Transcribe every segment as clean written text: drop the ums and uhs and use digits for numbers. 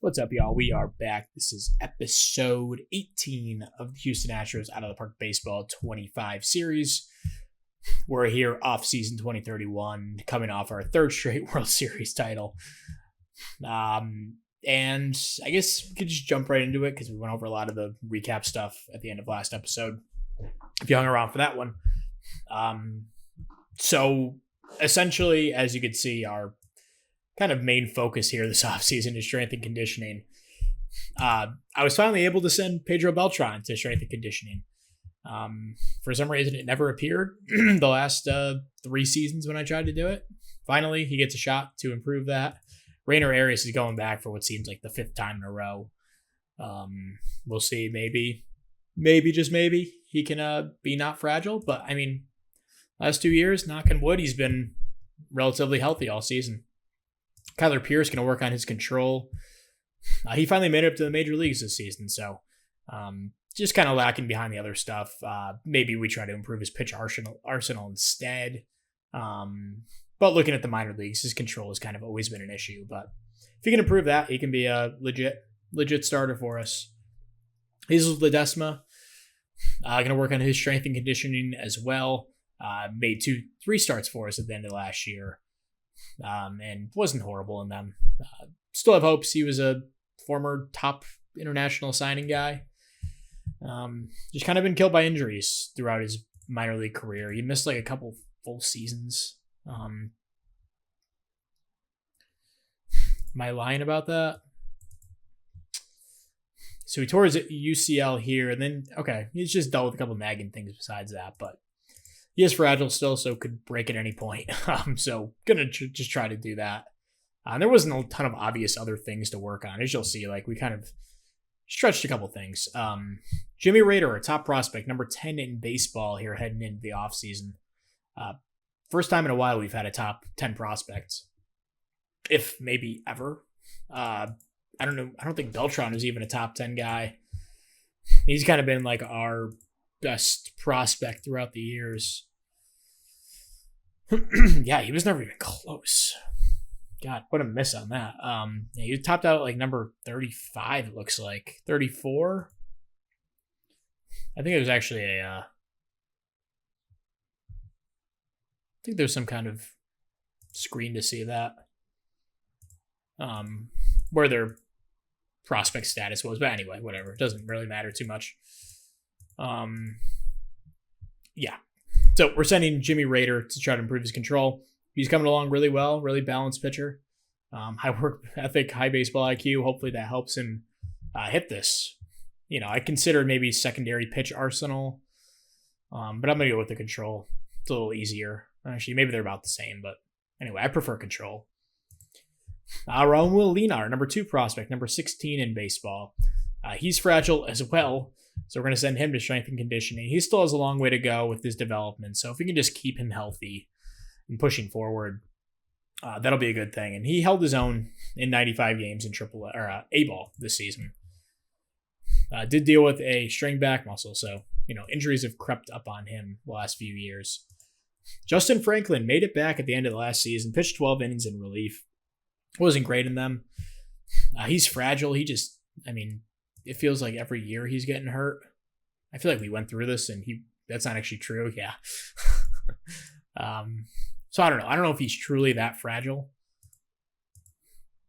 What's up, y'all? We are back. This is episode 18 of the Houston Astros Out of the Park Baseball 25 series. We're here off-season 2031, coming off our third straight World Series title. And I guess we could just jump right into it because we went over a lot of the recap stuff at the end of last episode, if you hung around for that one. So essentially, as you can see, our kind of main focus here this offseason is strength and conditioning. I was finally able to send Pedro Beltran to strength and conditioning. For some reason, it never appeared the last 3 seasons when I tried to do it. Finally, he gets a shot to improve that. Rainer Arias is going back for what seems like the 5th time in a row. We'll see. Maybe, just maybe, he can be not fragile. But, I mean, last 2 years, knock on wood, he's been relatively healthy all season. Kyler Pierce going to work on his control. He finally made it up to the major leagues this season, so just kind of lacking behind the other stuff. Maybe we try to improve his pitch arsenal instead. But looking at the minor leagues, his control has kind of always been an issue. But if he can improve that, he can be a legit starter for us. Hazel Ledesma going to work on his strength and conditioning as well. Made 3 starts for us at the end of last year. And wasn't horrible in them. Still have hopes. He was a former top international signing guy. Just kind of been killed by injuries throughout his minor league career. He missed like a couple full seasons. Am I lying about that? So he tore his UCL here, and then, okay, he's just dealt with a couple nagging things besides that, but he is fragile still, so could break at any point. So gonna just try to do that. There wasn't a ton of obvious other things to work on. As you'll see, like we kind of stretched a couple things. Jimmy Rader, our top prospect, number 10 in baseball here heading into the offseason. First time in a while we've had a top 10 prospect, if maybe ever. I don't know. I don't think Beltran was even a top 10 guy. He's kind of been like our best prospect throughout the years. Yeah, he was never even close. God, what a miss on that. He topped out at like number 35, it looks like. 34? I think it was actually I think there's some kind of screen to see that. Where their prospect status was. But anyway, whatever. It doesn't really matter too much. Yeah. So we're sending Jimmy Rader to try to improve his control. He's coming along really well, really balanced pitcher. High work ethic, high baseball IQ. Hopefully that helps him hit this. You know, I consider maybe secondary pitch arsenal, but I'm going to go with the control. It's a little easier. Actually, maybe they're about the same, but anyway, I prefer control. Raul Molina, our number 2 prospect, number 16 in baseball. He's fragile as well. So we're going to send him to strength and conditioning. He still has a long way to go with his development. So if we can just keep him healthy and pushing forward, that'll be a good thing. And he held his own in 95 games in A-ball this season. Did deal with a strained back muscle. So, injuries have crept up on him the last few years. Justin Franklin made it back at the end of the last season, pitched 12 innings in relief. Wasn't great in them. He's fragile. It feels like every year he's getting hurt. I feel like we went through this and that's not actually true. Yeah. So I don't know. I don't know if he's truly that fragile.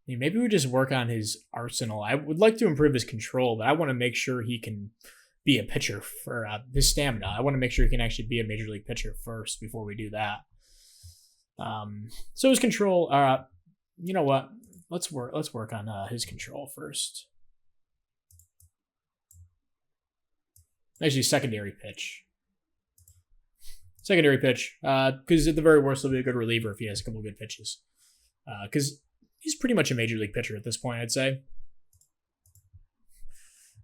Maybe we just work on his arsenal. I would like to improve his control, but I want to make sure he can be a pitcher for his stamina. I want to make sure he can actually be a major league pitcher first before we do that. So his control, you know what? Let's work on his control first. Actually, secondary pitch. Because at the very worst, he'll be a good reliever if he has a couple of good pitches. Because he's pretty much a major league pitcher at this point, I'd say.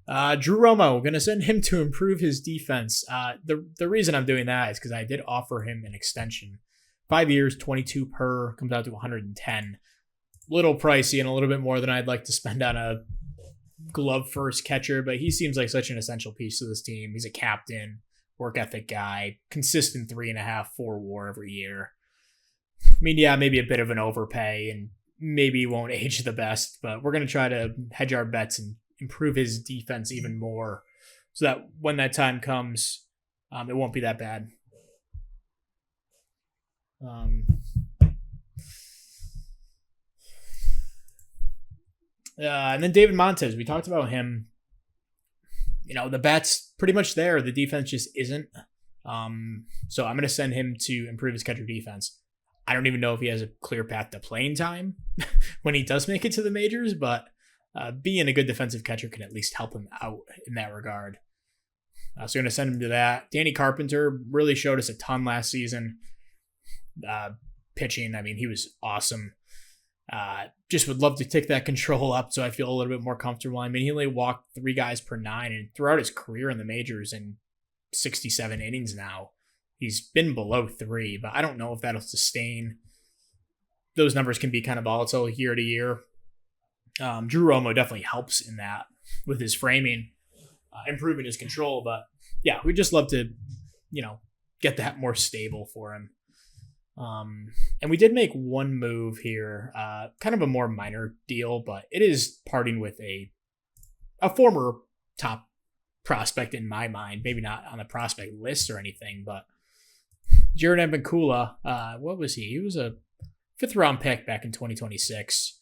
Drew Romo, going to send him to improve his defense. The reason I'm doing that is because I did offer him an extension. 5 years, 22 per, comes out to 110. Little pricey and a little bit more than I'd like to spend on a glove first catcher, but he seems like such an essential piece to this team. He's a captain, work ethic guy, consistent 3.5, 4 WAR every year. I mean, yeah, maybe a bit of an overpay and maybe won't age the best, but we're going to try to hedge our bets and improve his defense even more so that when that time comes, it won't be that bad. And then David Montez, we talked about him. The bat's pretty much there. The defense just isn't. So I'm going to send him to improve his catcher defense. I don't even know if he has a clear path to playing time when he does make it to the majors, but being a good defensive catcher can at least help him out in that regard. So I'm going to send him to that. Danny Carpenter really showed us a ton last season. Pitching, he was awesome. Just would love to take that control up so I feel a little bit more comfortable. He only walked 3 guys per 9, and throughout his career in the majors in 67 innings now, he's been below 3, but I don't know if that'll sustain. Those numbers can be kind of volatile year to year. Drew Romo definitely helps in that with his framing, improving his control. But yeah, we'd just love to, get that more stable for him. And we did make one move here, kind of a more minor deal, but it is parting with a former top prospect in my mind. Maybe not on the prospect list or anything, but Jared Evankula, what was he? He was a 5th round pick back in 2026,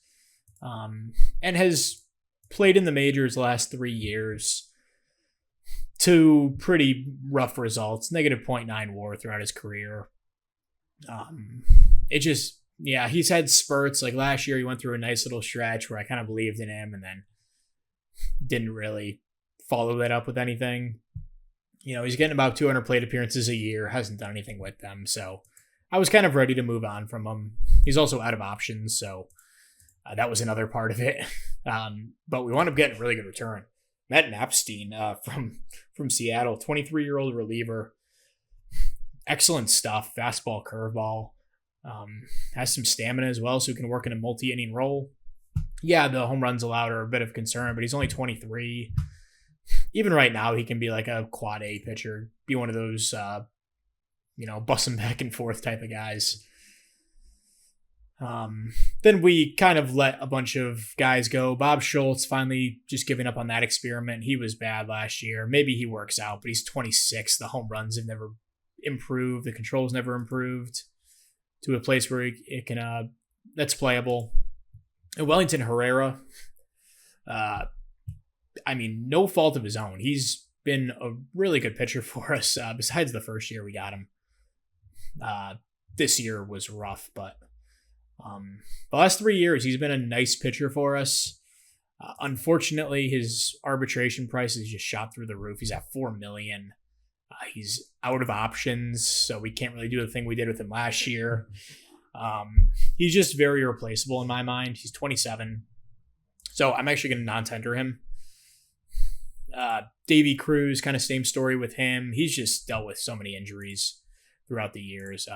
and has played in the majors the last 3 years. 2 pretty rough results, negative .9 WAR throughout his career. He's had spurts. Like last year, he went through a nice little stretch where I kind of believed in him and then didn't really follow that up with anything. He's getting about 200 plate appearances a year, hasn't done anything with them. So I was kind of ready to move on from him. He's also out of options, so that was another part of it. But we wound up getting a really good return. Matt Napstein from Seattle, 23-year-old reliever. Excellent stuff. Fastball, curveball. Has some stamina as well, so he can work in a multi-inning role. Yeah, the home runs allowed are a bit of concern, but he's only 23. Even right now, he can be like a quad A pitcher, be one of those, busting back and forth type of guys. Then we kind of let a bunch of guys go. Bob Schultz finally just giving up on that experiment. He was bad last year. Maybe he works out, but he's 26. The home runs have never improved. The control's never improved to a place where it can that's playable. And Wellington Herrera, no fault of his own. He's been a really good pitcher for us. Besides the first year we got him, this year was rough, but the last 3 years he's been a nice pitcher for us. Unfortunately, his arbitration price has just shot through the roof. He's at $4 million. He's out of options, so we can't really do the thing we did with him last year. He's just very replaceable in my mind. He's 27, so I'm actually going to non-tender him. Davey Cruz, kind of same story with him. He's just dealt with so many injuries throughout the years.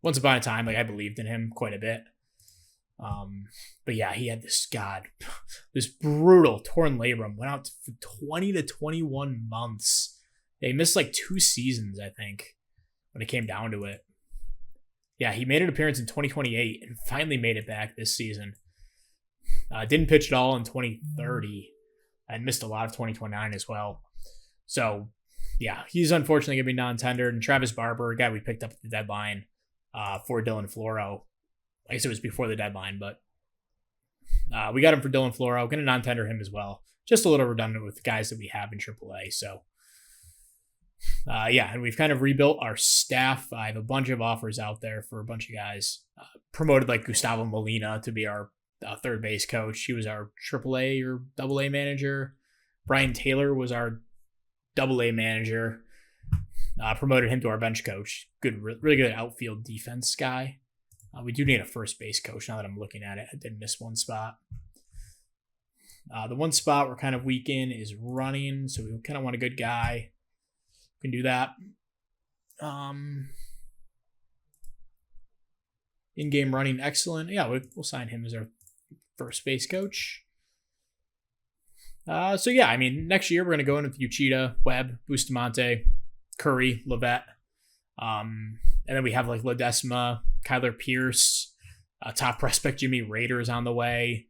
Once upon a time, I believed in him quite a bit. But yeah, he had this brutal torn labrum, went out for 20 to 21 months. They missed 2 seasons, I think, when it came down to it. Yeah, he made an appearance in 2028 and finally made it back this season. Didn't pitch at all in 2030 and missed a lot of 2029 as well. So yeah, he's unfortunately going to be non-tendered. And Travis Barber, a guy we picked up at the deadline for Dylan Floro. I guess it was before the deadline, but we got him for Dylan Floro. Going to non-tender him as well. Just a little redundant with the guys that we have in AAA. So and we've kind of rebuilt our staff. I have a bunch of offers out there for a bunch of guys. Promoted Gustavo Molina to be our third base coach. He was our AAA or AA manager. Brian Taylor was our AA manager. Promoted him to our bench coach. Really good outfield defense guy. We do need a first base coach now that I'm looking at it. I did miss one spot. The one spot we're kind of weak in is running, so we kind of want a good guy who can do that. In-game running, excellent. Yeah, we'll sign him as our first base coach. Next year we're going to go in with Uchida, Webb, Bustamante, Curry, Levette. And then we have Ledesma, Kyler Pierce, Top prospect Jimmy Rader is on the way.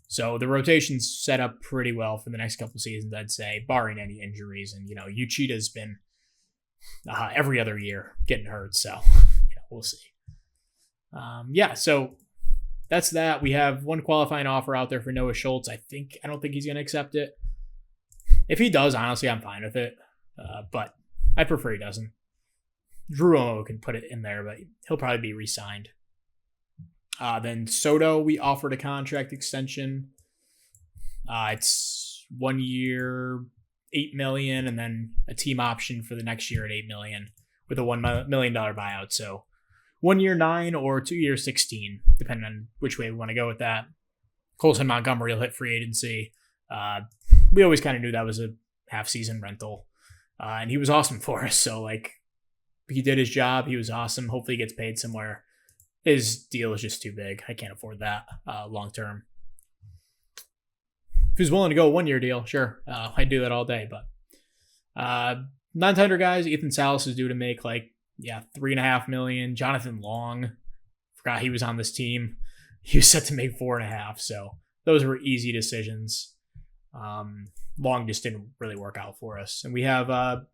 So the rotation's set up pretty well for the next couple seasons, I'd say, barring any injuries. And, Uchita's been every other year getting hurt. So, we'll see. So that's that. We have one qualifying offer out there for Noah Schultz. I don't think he's going to accept it. If he does, honestly, I'm fine with it. But I prefer he doesn't. Drew Romo can put it in there, but he'll probably be re-signed. Then Soto, we offered a contract extension. It's 1 year, $8 million, and then a team option for the next year at $8 million with a $1 million buyout. So 1 year, 9, or 2 years, 16, depending on which way we want to go with that. Colson Montgomery will hit free agency. We always kind of knew that was a half-season rental, and he was awesome for us. So, he did his job. He was awesome. Hopefully, he gets paid somewhere. His deal is just too big. I can't afford that long term. If he's willing to go 1 year deal, sure, I'd do that all day. But non-tender guys, Ethan Salas is due to make $3.5 million. Jonathan Long, forgot he was on this team. He was set to make $4.5. So those were easy decisions. Long just didn't really work out for us, and we have a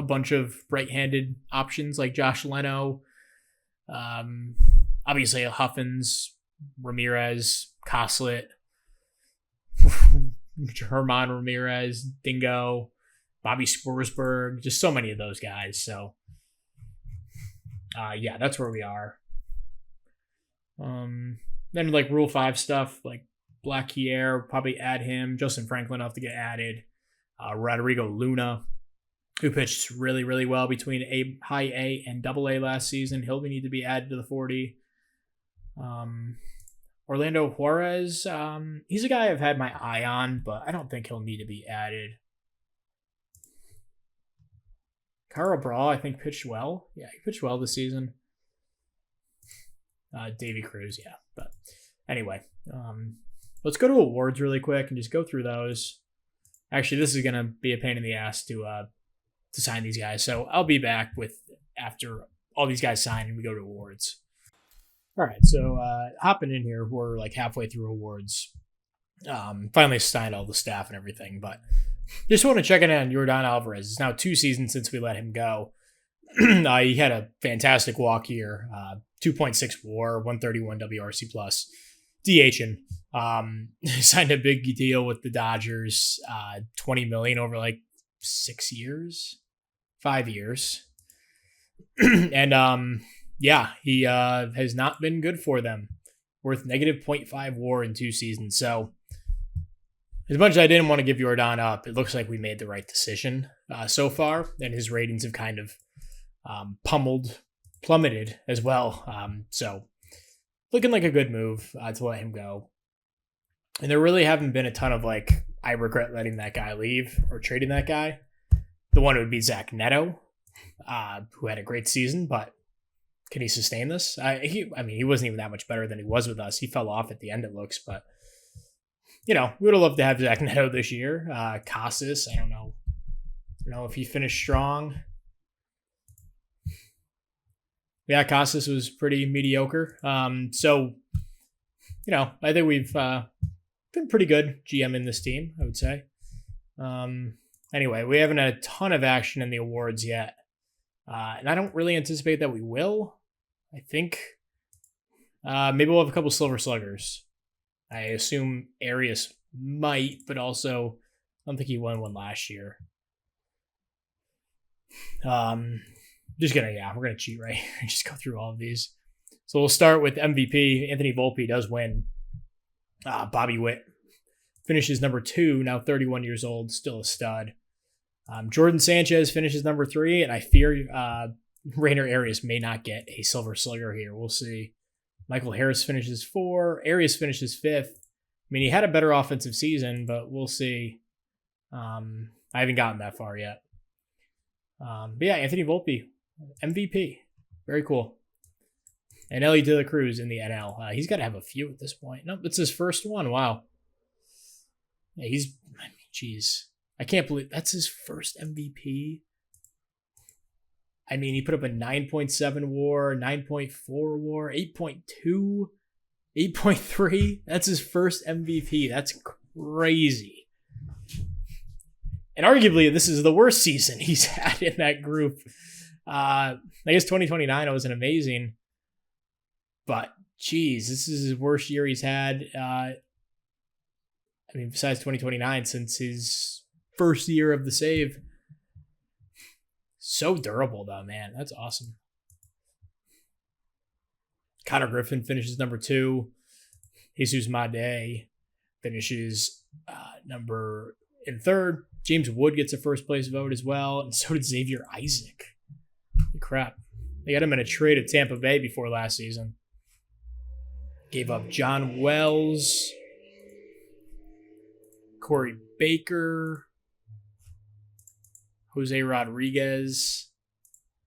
bunch of right-handed options like Josh Leno. Obviously Huffins, Ramirez, Coslet, Herman Ramirez, Dingo, Bobby Sporsberg, just so many of those guys. So, that's where we are. Then Rule 5 stuff, Black Kier, probably add him. Justin Franklin will have to get added. Rodrigo Luna, who pitched really, really well between high A and double A last season. He'll need to be added to the 40. Orlando Juarez, he's a guy I've had my eye on, but I don't think he'll need to be added. Carl Brawl, I think, pitched well. Yeah, he pitched well this season. Davey Cruz, yeah. But anyway, let's go to awards really quick and just go through those. Actually, this is going to be a pain in the ass to sign these guys. So I'll be back after all these guys sign and we go to awards. All right, so hopping in here, we're halfway through awards. Finally signed all the staff and everything, but just want to check in on Yordan Alvarez. It's now 2 seasons since we let him go. He had a fantastic walk year, 2.6 WAR, 131 WRC plus, DHing. Signed a big deal with the Dodgers, $20 million over 5 years. And he has not been good for them. Worth negative 0.5 WAR in 2 seasons. So as much as I didn't want to give Yordan up, it looks like we made the right decision so far, and his ratings have kind of plummeted as well. So looking like a good move to let him go. And there really haven't been a ton of I regret letting that guy leave or trading that guy. The one would be Zach Neto, who had a great season, but can he sustain this? He wasn't even that much better than he was with us. He fell off at the end, it looks, but we would have loved to have Zach Neto this year. Casas, I don't know if he finished strong. Yeah, Casas was pretty mediocre. So I think we've been pretty good GM in this team, I would say. Anyway, we haven't had a ton of action in the awards yet. And I don't really anticipate that we will. I think maybe we'll have a couple Silver Sluggers. I assume Arias might, but also I don't think he won one last year. We're gonna cheat right here and just go through all of these. So we'll start with MVP. Anthony Volpe does win. Bobby Witt finishes number 2, now 31 years old, still a stud. Jordan Sanchez finishes number 3, and I fear Rainer Arias may not get a Silver Slugger here. We'll see. Michael Harris finishes 4. Arias finishes 5th. I mean, he had a better offensive season, but we'll see. I haven't gotten that far yet. Anthony Volpe, MVP. Very cool. And Ellie De La Cruz in the NL. He's got to have a few at this point. Nope, it's his first one. Wow. Yeah, I can't believe that's his first MVP. I mean, he put up a 9.7 WAR, 9.4 WAR, 8.2, 8.3. That's his first MVP. That's crazy. And arguably, this is the worst season he's had in that group. I guess 2029 wasn't amazing, but geez, this is his worst year he's had. I mean, besides 2029, since his first year of the save. So durable, though, man. That's awesome. Connor Griffin finishes number 2. Jesus Made finishes number in 3rd. James Wood gets a first place vote as well, and so did Xavier Isaac. Crap. They got him in a trade at Tampa Bay before last season. Gave up John Wells, Corey Baker, Jose Rodriguez,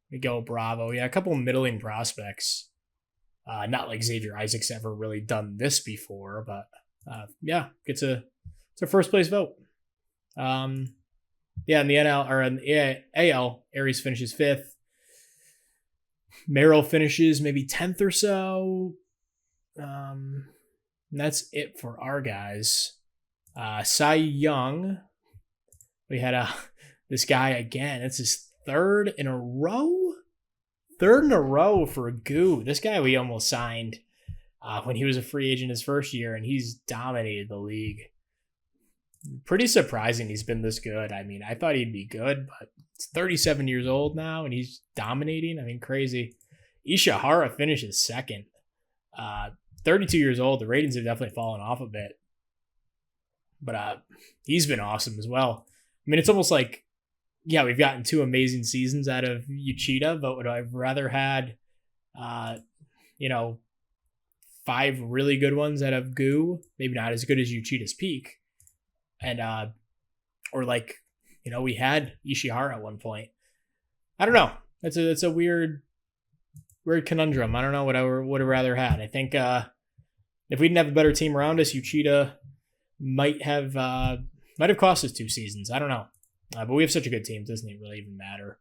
Miguel Bravo. Yeah, a couple of middling prospects. Not like Xavier Isaac's ever really done this before, but yeah, it's a first place vote. Yeah, in the NL or in the AL, Aries finishes 5th. Merrill finishes maybe 10th or so. And that's it for our guys. Cy Young, we had this guy again. It's his 3rd in a row. 3rd in a row for Goo. This guy we almost signed when he was a free agent his first year, and he's dominated the league. Pretty surprising he's been this good. I mean, I thought he'd be good, but he's 37 years old now, and he's dominating. I mean, crazy. Ishihara finishes 2nd. 32 years old. The ratings have definitely fallen off a bit. But he's been awesome as well. I mean, it's almost like, yeah, we've gotten 2 amazing seasons out of Uchida, but would I've rather had, 5 really good ones out of Goo, maybe not as good as Uchida's peak. And, we had Ishihara at one point. I don't know. It's a weird conundrum. I don't know what I would have rather had. I think if we didn't have a better team around us, Uchida might have cost us 2 seasons. I don't know. But we have such a good team. It doesn't really even matter.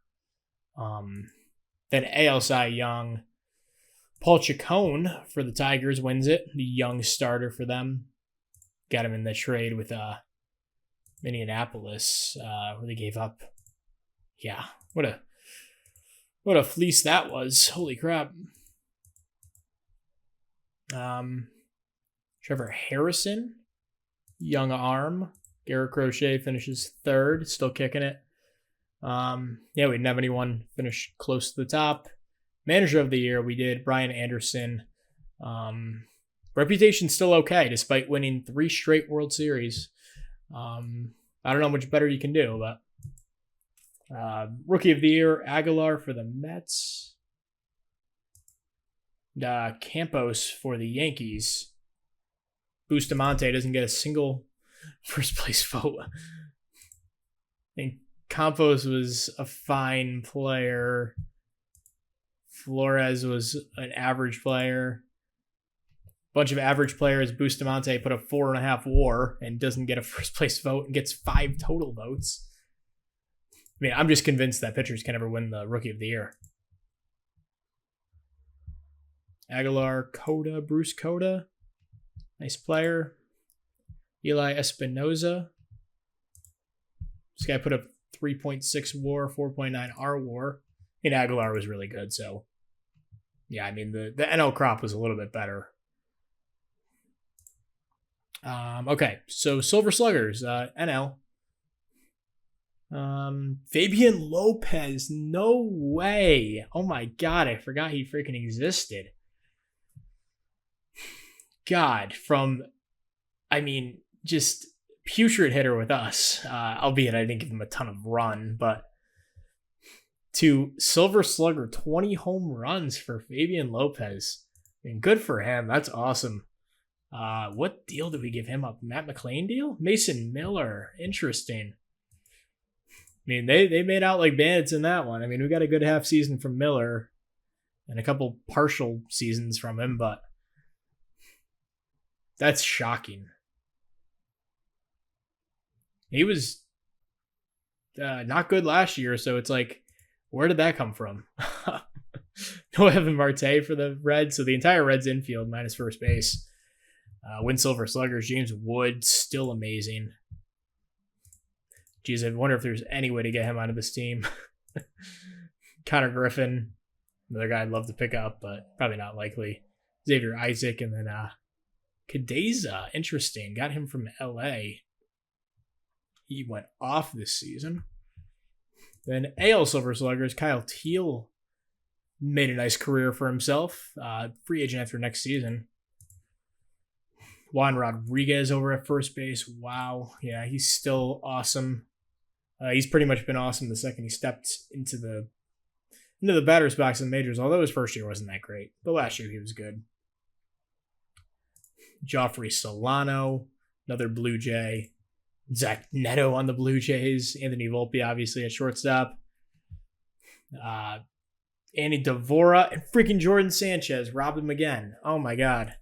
Then AL Cy Young. Paul Chacon for the Tigers wins it. The young starter for them. Got him in the trade with Minneapolis, where they gave up. Yeah, what a fleece that was. Holy crap. Trevor Harrison, young arm. Garrett Crochet finishes 3rd, still kicking it. We didn't have anyone finish close to the top. Manager of the year, we did Brian Anderson. Reputation's still okay, despite winning 3 straight World Series. I don't know how much better you can do, but Rookie of the Year, Aguilar for the Mets. Campos for the Yankees. Bustamante doesn't get a single first place vote. I think Campos was a fine player. Flores was an average player. Bunch of average players. Bustamante put a 4.5 WAR and doesn't get a first place vote and gets 5 total votes. I mean, I'm just convinced that pitchers can never win the Rookie of the Year. Aguilar, Bruce Coda. Nice player. Eli Espinoza. This guy put up 3.6 WAR, 4.9 R WAR. And Aguilar was really good, so yeah, I mean the NL crop was a little bit better. Okay, so Silver Sluggers, NL. Fabian Lopez, no way. Oh my god, I forgot he freaking existed. God, just putrid hitter with us, albeit I didn't give him a ton of run, but to Silver Slugger, 20 home runs for Fabian Lopez. And good for him. That's awesome. What deal did we give him up? Matt McClain deal? Mason Miller. Interesting. I mean, they made out like bandits in that one. I mean, we got a good half season from Miller and a couple partial seasons from him, but that's shocking. He was not good last year, so it's like Where did that come from? No Evan Marte for the Reds. So the entire Reds infield minus first base. Win Silver Sluggers, James Wood, still amazing. Geez, I wonder if there's any way to get him out of this team. Connor Griffin, another guy I'd love to pick up, but probably not likely. Xavier Isaac, and then Cadeza, interesting. Got him from LA. He went off this season. Then AL Silver Sluggers, Kyle Teal made a nice career for himself. Free agent after next season. Juan Rodriguez over at first base. Wow. Yeah, he's still awesome. He's pretty much been awesome the second he stepped into the batter's box in the majors, although his first year wasn't that great. But last year he was good. Joffrey Solano, another Blue Jay. Zach Neto on the Blue Jays. Anthony Volpe, obviously, at shortstop. Andy Devora and freaking Jordan Sanchez robbed him again. Oh, my God.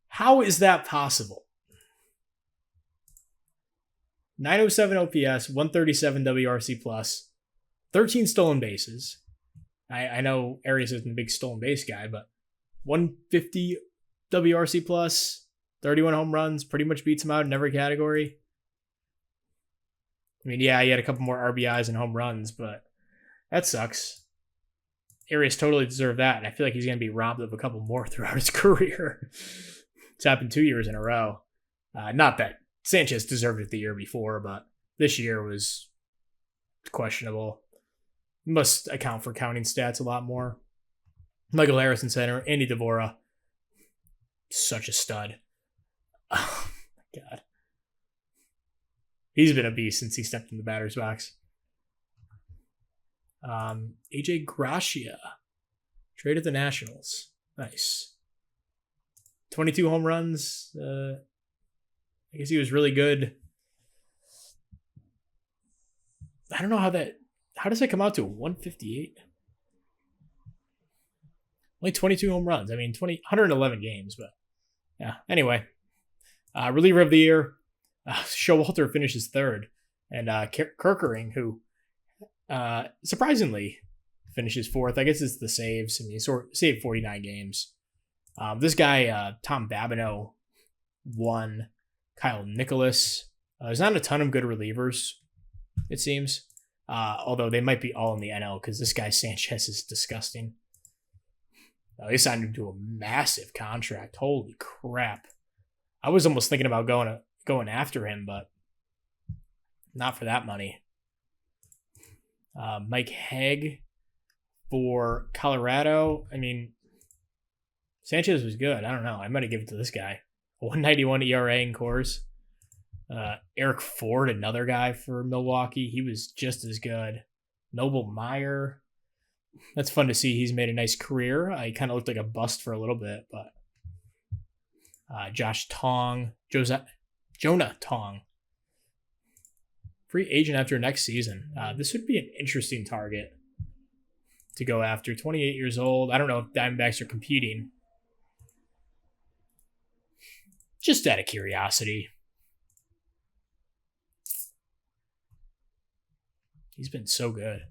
How is that possible? 907 OPS, 137 WRC+, 13 stolen bases. I know Arias isn't a big stolen base guy, but 150 WRC+, 31 home runs, pretty much beats him out in every category. I mean, yeah, he had a couple more RBIs and home runs, but that sucks. Arias totally deserved that, and I feel like he's going to be robbed of a couple more throughout his career. It's happened 2 years in a row. Not that Sanchez deserved it the year before, but this year was questionable. Must account for counting stats a lot more. Michael Harrison center, Andy Devora, such a stud. Oh my God. He's been a beast since he stepped in the batter's box. AJ Gracia, traded the Nationals. Nice. 22 home runs. I guess he was really good. I don't know how does that come out to 158? Only 22 home runs. I mean, 111 games, but yeah. Anyway, reliever of the year, Showalter finishes third, and Kerkering, who surprisingly finishes fourth. I guess it's the saves. I mean, he saved 49 games. This guy, Tom Babineau, won. Kyle Nicholas. There's not a ton of good relievers, it seems. Although they might be all in the NL because this guy Sanchez is disgusting. They signed him to a massive contract. Holy crap. I was almost thinking about going after him, but not for that money. Mike Hague for Colorado. I mean, Sanchez was good. I don't know. I might have given it to this guy. 191 ERA in Coors. Eric Ford, another guy for Milwaukee. He was just as good. Noble Meyer. That's fun to see. He's made a nice career. He kind of looked like a bust for a little bit, but Josh Tong. Jonah Tong. Free agent after next season. This would be an interesting target to go after. 28 years old. I don't know if Diamondbacks are competing. Just out of curiosity. He's been so good.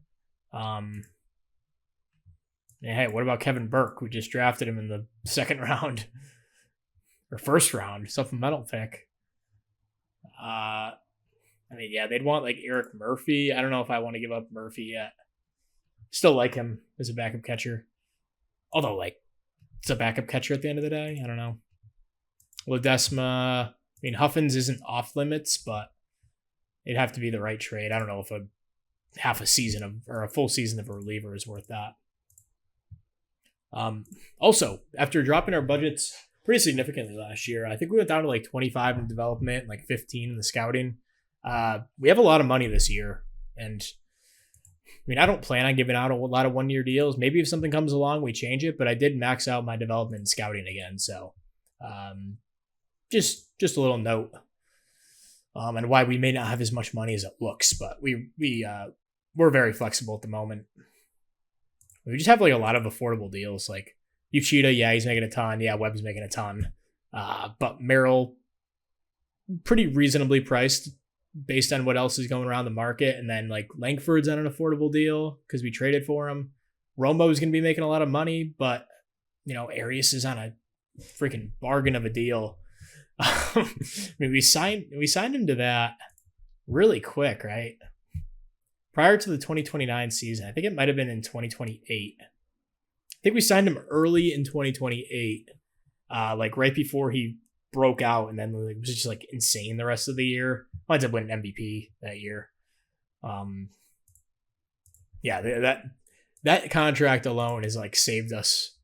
Hey, what about Kevin Burke? We just drafted him in the second round. Or first round. Supplemental pick. I mean, yeah, they'd want like Eric Murphy. I don't know if I want to give up Murphy yet. Still like him as a backup catcher. Although, like, it's a backup catcher at the end of the day. I don't know. Ledesma. I mean, Huffins isn't off limits, but it'd have to be the right trade. I don't know if a full season of a reliever is worth that. Also, after dropping our budgets pretty significantly last year, I think we went down to like 25 in development and like 15 in the scouting. We have a lot of money this year, and I mean, I don't plan on giving out a lot of one-year deals. Maybe if something comes along, we change it, but I did max out my development and scouting again, so just a little note. And why we may not have as much money as it looks, but we're very flexible at the moment. We just have like a lot of affordable deals. Like Uchida, yeah, he's making a ton. Yeah, Webb's making a ton. But Merrill, pretty reasonably priced based on what else is going around the market. And then like Langford's on an affordable deal because we traded for him. Romo's going to be making a lot of money, but Arias is on a freaking bargain of a deal. I mean, we signed him to that really quick, right? Prior to the 2029 season. I think it might have been in 2028. I think we signed him early in 2028, like right before he broke out, and then it was just like insane the rest of the year. Winds up winning MVP that year. Yeah, that contract alone has like saved us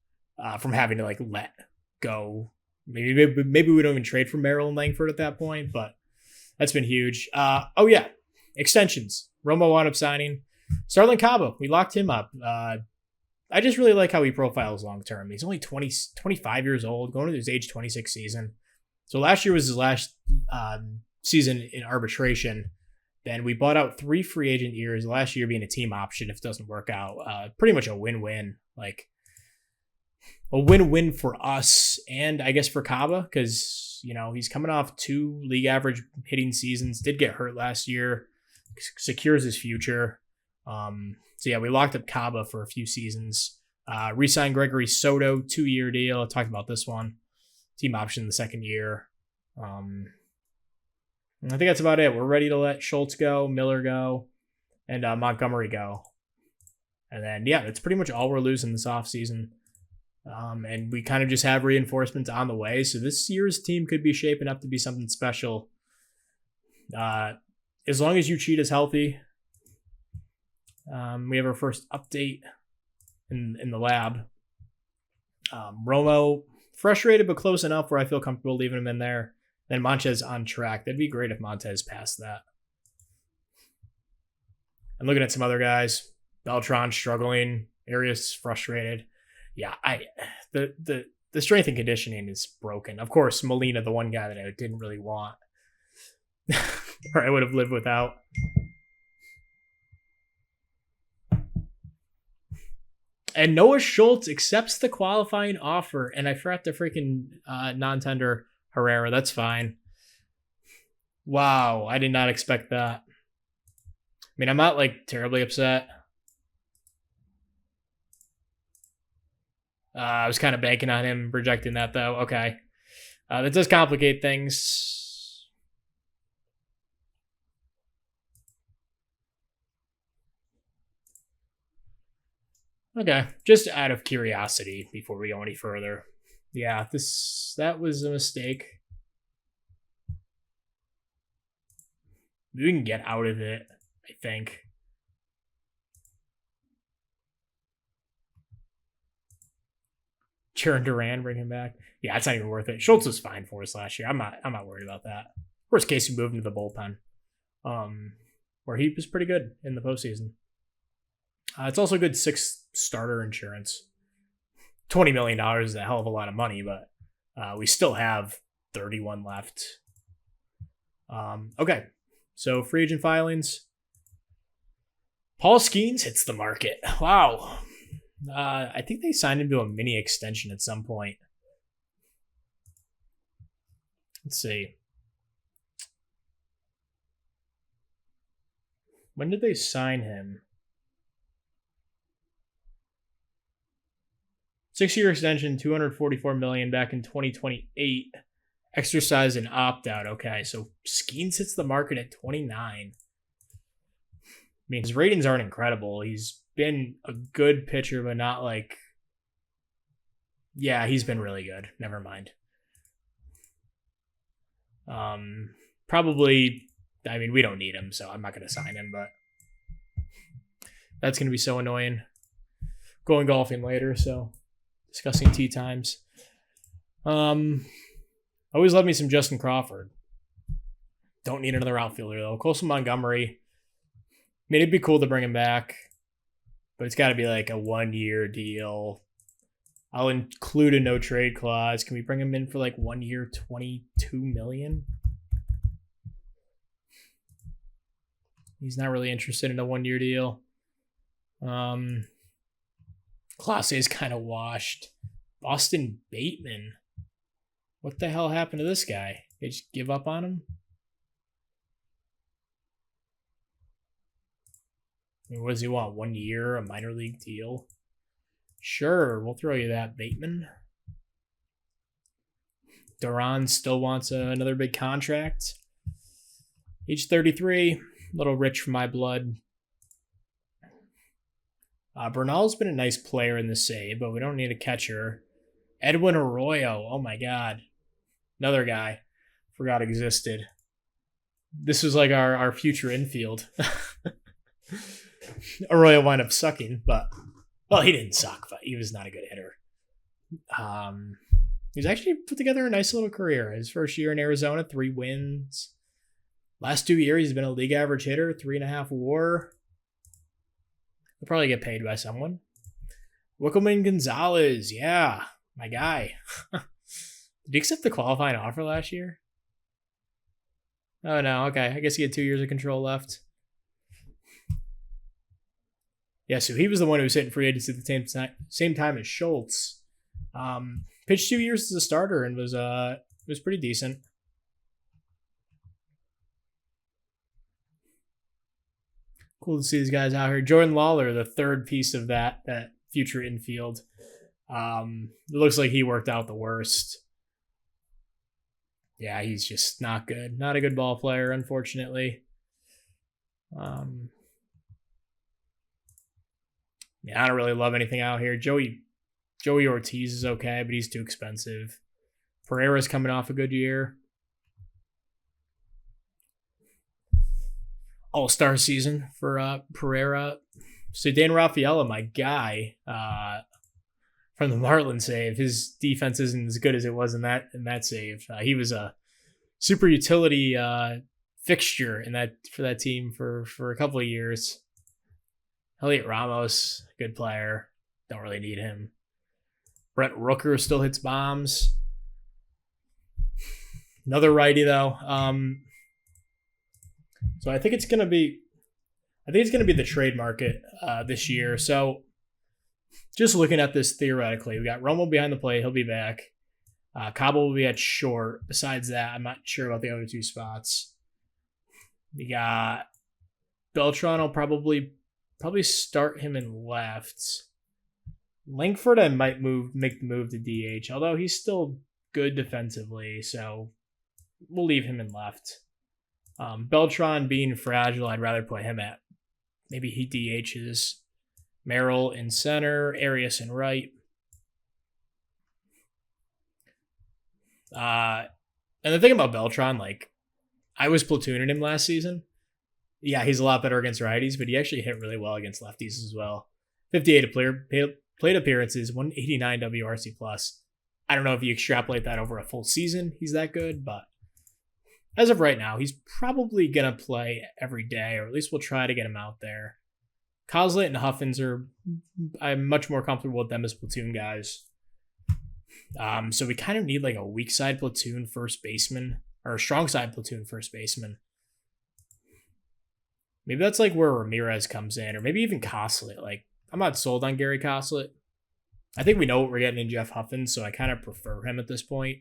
from having to like let go. Maybe we don't even trade for Merrill and Langford at that point, but that's been huge. Oh yeah, extensions. Romo wound up signing Starlin Cabo. We locked him up. I just really like how he profiles long term. He's only 25 years old, going to his age 26 season. So last year was his last season in arbitration. Then we bought out 3 free agent years, last year being a team option if it doesn't work out. Pretty much a win-win. Like a win-win for us and I guess for Caba because, he's coming off 2 league average hitting seasons, did get hurt last year, secures his future. So yeah, we locked up Caba for a few seasons. Re-signed Gregory Soto, 2-year deal. I talked about this one. Team option the second year. I think that's about it. We're ready to let Schultz go, Miller go, and Montgomery go. And then, yeah, that's pretty much all we're losing this offseason. And we kind of just have reinforcements on the way. So this year's team could be shaping up to be something special. As long as Uchida is healthy. We have our first update in the lab. Romo, frustrated but close enough where I feel comfortable leaving him in there. Then Montez on track. That'd be great if Montez passed that. I'm looking at some other guys. Beltran struggling. Arias frustrated. Yeah, the strength and conditioning is broken. Of course, Molina, the one guy that I didn't really want, or I would have lived without. And Noah Schultz accepts the qualifying offer, and I forgot to freaking non-tender Herrera. That's fine. Wow, I did not expect that. I mean, I'm not like terribly upset. I was kind of banking on him rejecting that, though. Okay. That does complicate things. Okay. Just out of curiosity before we go any further. Yeah, that was a mistake. We can get out of it, I think. Jaron Duran, bring him back. Yeah, it's not even worth it. Schultz was fine for us last year. I'm not worried about that. Worst case, we moved him to the bullpen, where he was pretty good in the postseason. It's also good 6 starter insurance. $20 million is a hell of a lot of money, but we still have 31 left. Okay, so free agent filings. Paul Skeens hits the market. Wow. I think they signed him to a mini extension at some point. Let's see. When did they sign him? 6-year extension, $244 million back in 2028. Exercise and opt out. Okay, so Skeens hits the market at 29. I mean, his ratings aren't incredible. He's been a good pitcher, but not like... Yeah, he's been really good. Never mind. Probably... I mean, we don't need him, so I'm not going to sign him, but... That's going to be so annoying. Going golfing later, so... Discussing tea times. Always love me some Justin Crawford. Don't need another outfielder, though. Colson Montgomery... I mean, it'd be cool to bring him back, but it's got to be like a 1-year deal. I'll include a no trade clause. Can we bring him in for like 1 year, $22 million? He's not really interested in a 1-year deal. Clase is kind of washed. Boston Bateman. What the hell happened to this guy? They just give up on him? I mean, what does he want? 1 year, a minor league deal? Sure, we'll throw you that, Bateman. Duran still wants another big contract. Age 33, a little rich for my blood. Bernal's been a nice player in the save, but we don't need a catcher. Edwin Arroyo, oh my god. Another guy. Forgot existed. This was like our future infield. Arroyo wound up sucking, but well, he didn't suck, but he was not a good hitter. He's actually put together a nice little career. His first year in Arizona, 3 wins. Last 2 years, he's been a league average hitter, 3.5 WAR. He'll probably get paid by someone. Wickelman Gonzalez, yeah, my guy. Did he accept the qualifying offer last year? Oh no, okay. I guess he had 2 years of control left. Yeah, so he was the one who was hitting free agency at the same time as Schultz. Pitched 2 years as a starter and was pretty decent. Cool to see these guys out here. Jordan Lawler, the third piece of that future infield. It looks like he worked out the worst. Yeah, he's just not good. Not a good ball player, unfortunately. Yeah, I don't really love anything out here. Joey Ortiz is okay, but he's too expensive. Pereira's coming off a good year. All-star season for Pereira. So Dan Raffaella, my guy, from the Marlins save, his defense isn't as good as it was in that save. He was a super utility fixture for that team for a couple of years. Elliot Ramos, good player. Don't really need him. Brent Rooker still hits bombs. Another righty though. So I think it's gonna be the trade market this year. So just looking at this theoretically, we got Romo behind the plate. He'll be back. Cabo will be at short. Besides that, I'm not sure about the other 2 spots. We got Beltran will probably start him in left. Langford, I might make the move to DH, although he's still good defensively, so we'll leave him in left. Beltran being fragile, I'd rather put him at maybe he DHs. Merrill in center, Arias in right. And the thing about Beltran, like, I was platooning him last season. Yeah, he's a lot better against righties, but he actually hit really well against lefties as well. 58 plate appearances, 189 WRC plus. I don't know if you extrapolate that over a full season, he's that good, but as of right now, he's probably going to play every day, or at least we'll try to get him out there. Coslett and Huffins I'm much more comfortable with them as platoon guys. So we kind of need like a weak side platoon first baseman, or a strong side platoon first baseman. Maybe that's like where Ramirez comes in, or maybe even Coslett. Like, I'm not sold on Gary Coslett. I think we know what we're getting in Jeff Huffins, so I kind of prefer him at this point.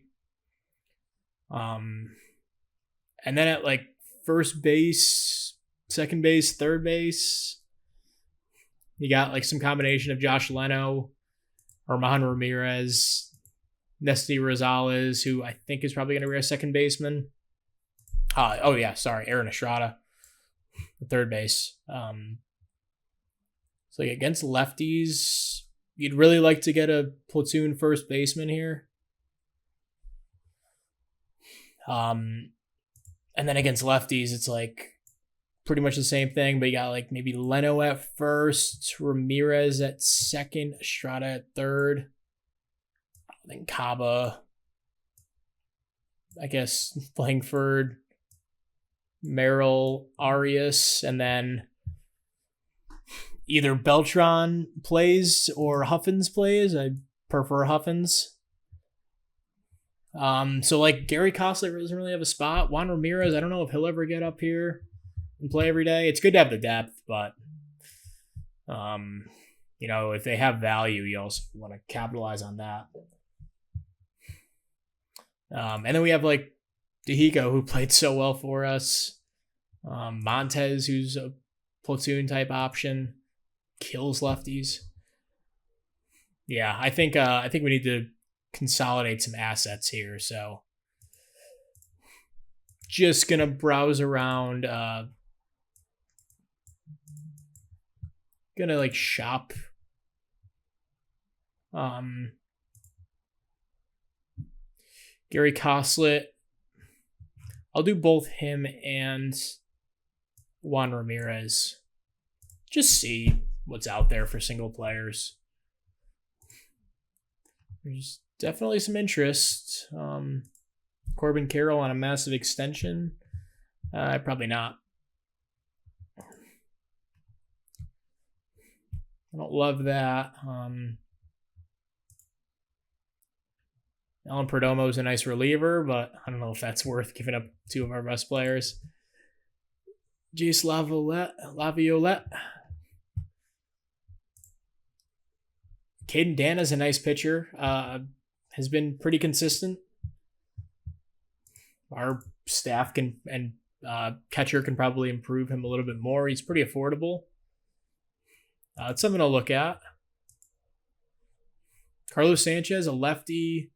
And then at like first base, second base, third base, you got like some combination of Josh Leno, Armand Ramirez, Nesty Rosales, who I think is probably going to be our second baseman. Aaron Estrada, the third base. So like against lefties, you'd really like to get a platoon first baseman here. And then against lefties, it's like pretty much the same thing, but you got like maybe Leno at first, Ramirez at second, Estrada at third, then Caba, I guess Langford, Merrill, Arias, and then either Beltran plays or Huffins plays. I prefer Huffins. So like Gary Coslett doesn't really have a spot. Juan Ramirez, I don't know if he'll ever get up here and play every day. It's good to have the depth, but if they have value, you also want to capitalize on that. And then we have like Dehico, who played so well for us. Montez, who's a platoon type option. Kills lefties. Yeah, I think we need to consolidate some assets here. So just gonna browse around. Gonna like shop. Gary Coslet. I'll do both him and Juan Ramirez. Just see what's out there for single players. There's definitely some interest. Corbin Carroll on a massive extension. Probably not. I don't love that. Alan Perdomo is a nice reliever, but I don't know if that's worth giving up two of our best players. Jace Laviolette. Caden Dana's a nice pitcher. Has been pretty consistent. Our staff can and catcher can probably improve him a little bit more. He's pretty affordable. It's something to look at. Carlos Sanchez, a lefty,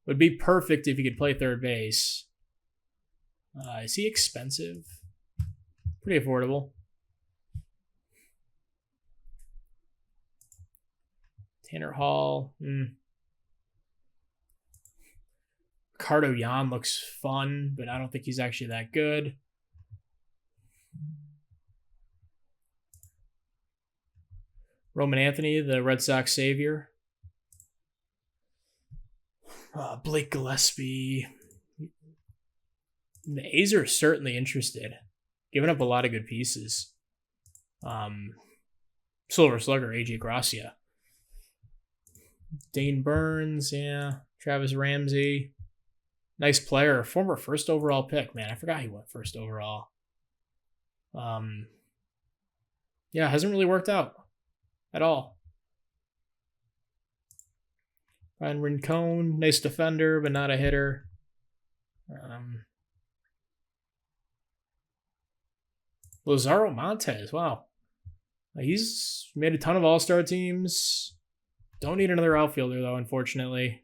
would be perfect if he could play third base. Is he expensive? Pretty affordable. Tanner Hall. Ricardo Yan looks fun, but I don't think he's actually that good. Roman Anthony, the Red Sox savior. Blake Gillespie. The A's are certainly interested. Giving up a lot of good pieces. Silver Slugger, AJ Gracia. Dane Burns, yeah. Travis Ramsey. Nice player. Former first overall pick. Man, I forgot he went first overall. Yeah, hasn't really worked out at all. Ryan Rincon, nice defender, but not a hitter. Lazaro Montes, wow. He's made a ton of all-star teams. Don't need another outfielder, though, unfortunately.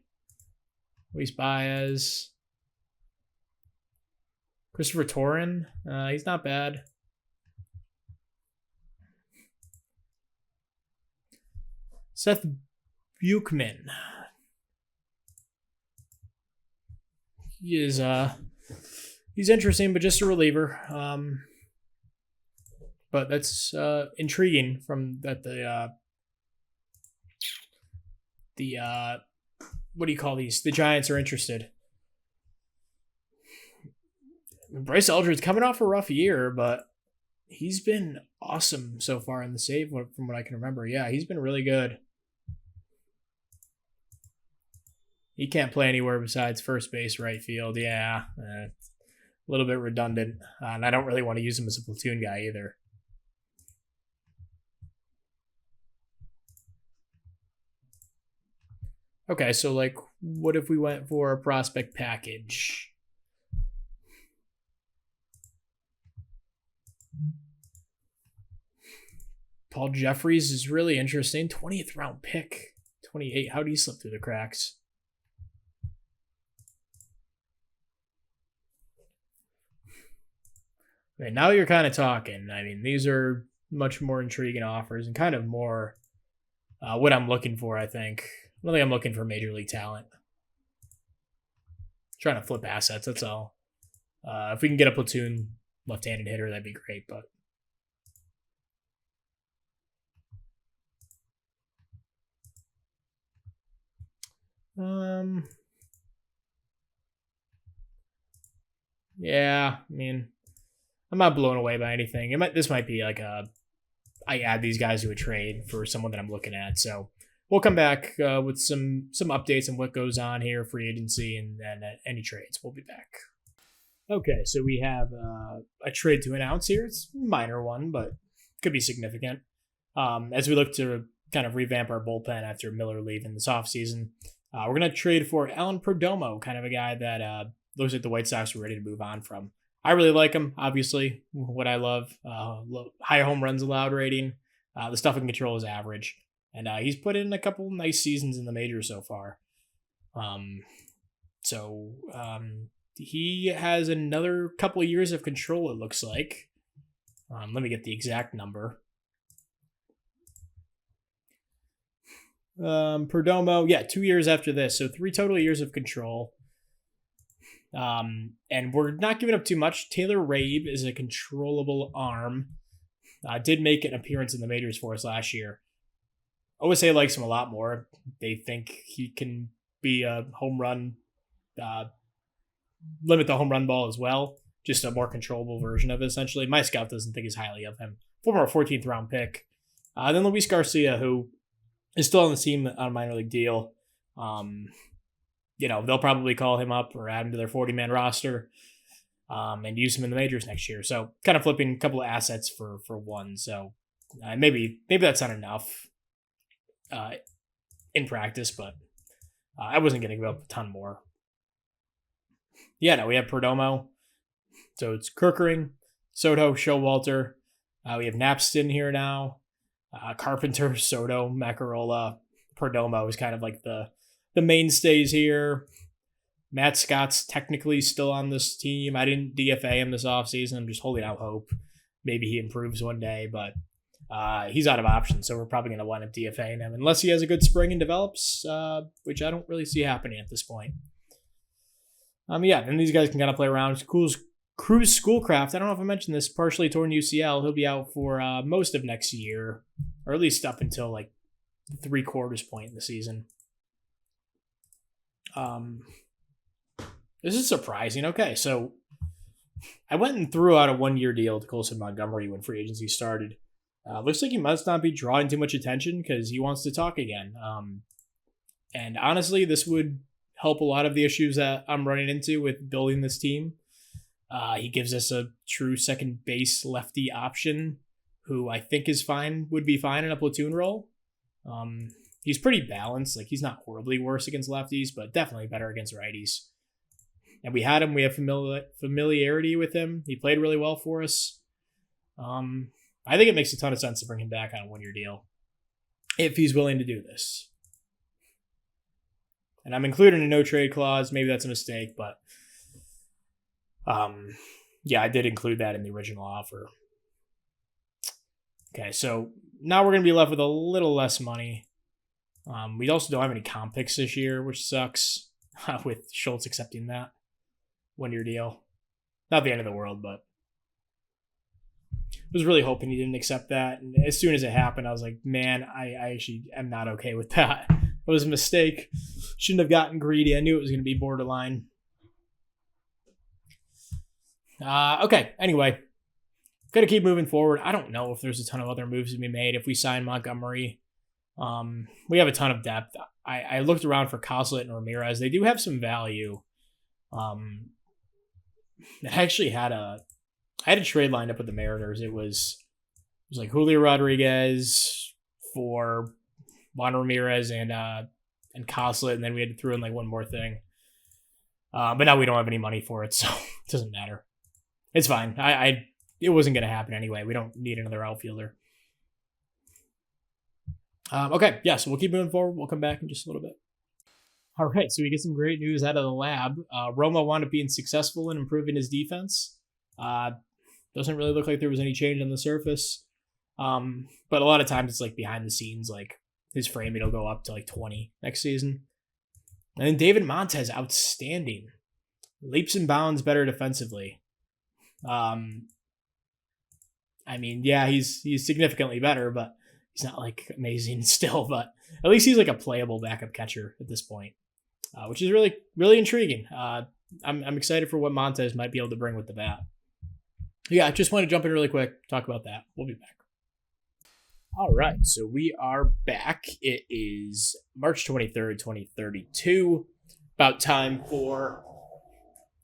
Luis Baez. Christopher Torrin, he's not bad. Seth Buchman. He's interesting, but just a reliever. But that's intriguing from that the what do you call these? The Giants are interested. Bryce Eldred's coming off a rough year, but he's been awesome so far in the save from what I can remember. Yeah, he's been really good. He can't play anywhere besides first base, right field. Yeah, a little bit redundant. And I don't really want to use him as a platoon guy either. Okay, so like, what if we went for a prospect package? Paul Jeffries is really interesting. 20th round pick. 28. How do you slip through the cracks? Okay, now you're kind of talking. I mean, these are much more intriguing offers and kind of more what I'm looking for, I think. I don't think I'm looking for major league talent. Trying to flip assets, that's all. If we can get a platoon left-handed hitter, that'd be great, but yeah, I mean, I'm not blown away by anything. This might be like I add these guys to a trade for someone that I'm looking at. So we'll come back with some updates on what goes on here, free agency, and then any trades. We'll be back. Okay, so we have a trade to announce here. It's a minor one, but could be significant. As we look to kind of revamp our bullpen after Miller leaving this offseason, we're going to trade for Alan Perdomo, kind of a guy that looks like the White Sox were ready to move on from. I really like him, obviously. What I love, high home runs allowed rating. The stuff in control is average. And he's put in a couple nice seasons in the majors so far. Um, so he has another couple of years of control, it looks like. Let me get the exact number. Perdomo, yeah, 2 years after this. So 3 total years of control. And we're not giving up too much. Taylor Rabe is a controllable arm. Did make an appearance in the majors for us last year. OSA likes him a lot more. They think he can be a home run, limit the home run ball as well. Just a more controllable version of it, essentially. My scout doesn't think as highly of him. Former 14th round pick. Then Luis Garcia, who is still on the team on a minor league deal. They'll probably call him up or add him to their 40-man roster and use him in the majors next year. So kind of flipping a couple of assets for one. So maybe that's not enough in practice, but I wasn't going to give up a ton more. Yeah, no, we have Perdomo. So it's Kirkering, Soto, Showalter. We have Napston here now. Carpenter, Soto, Macarola, Perdomo is kind of like the mainstays here. Matt Scott's technically still on this team. I didn't DFA him this offseason. I'm just holding out hope. Maybe he improves one day, but he's out of options, so we're probably going to wind up DFAing him unless he has a good spring and develops, which I don't really see happening at this point. And these guys can kind of play around. Cruz Schoolcraft, I don't know if I mentioned this, partially torn UCL. He'll be out for most of next year, or at least up until like 3/4 point in the season. This is surprising. Okay, so I went and threw out a 1-year deal to Colson Montgomery when free agency started. Looks like he must not be drawing too much attention because he wants to talk again. And honestly, this would help a lot of the issues that I'm running into with building this team. He gives us a true second base lefty option who I think would be fine in a platoon role. He's pretty balanced. Like, he's not horribly worse against lefties, but definitely better against righties. And we have familiarity with him. He played really well for us. I think it makes a ton of sense to bring him back on a 1-year deal if he's willing to do this. And I'm including a no trade clause. Maybe that's a mistake, but I did include that in the original offer. Okay, so now we're going to be left with a little less money. We also don't have any comp picks this year, which sucks, with Schultz accepting that 1-year deal. Not the end of the world, but I was really hoping he didn't accept that. And as soon as it happened, I was like, man, I actually am not okay with that. It was a mistake. Shouldn't have gotten greedy. I knew it was going to be borderline. Okay, anyway. Got to keep moving forward. I don't know if there's a ton of other moves to be made if we sign Montgomery. We have a ton of depth. I looked around for Coslet and Ramirez. They do have some value. I actually had a trade lined up with the Mariners. It was like Julio Rodriguez for Juan Ramirez and Coslet, and then we had to throw in like one more thing. But now we don't have any money for it, so it doesn't matter. It's fine. It wasn't going to happen anyway. We don't need another outfielder. Okay, yeah, so we'll keep moving forward. We'll come back in just a little bit. All right, so we get some great news out of the lab. Romo wound up being successful in improving his defense. Doesn't really look like there was any change on the surface. But a lot of times it's like behind the scenes, like his framing will go up to like 20 next season. And then David Montez, outstanding. Leaps and bounds better defensively. He's significantly better, but he's not like amazing still, but at least he's like a playable backup catcher at this point, which is really, really intriguing. I'm excited for what Montez might be able to bring with the bat. Yeah, I just want to jump in really quick, talk about that. We'll be back. All right, so we are back. It is March 23rd, 2032. About time for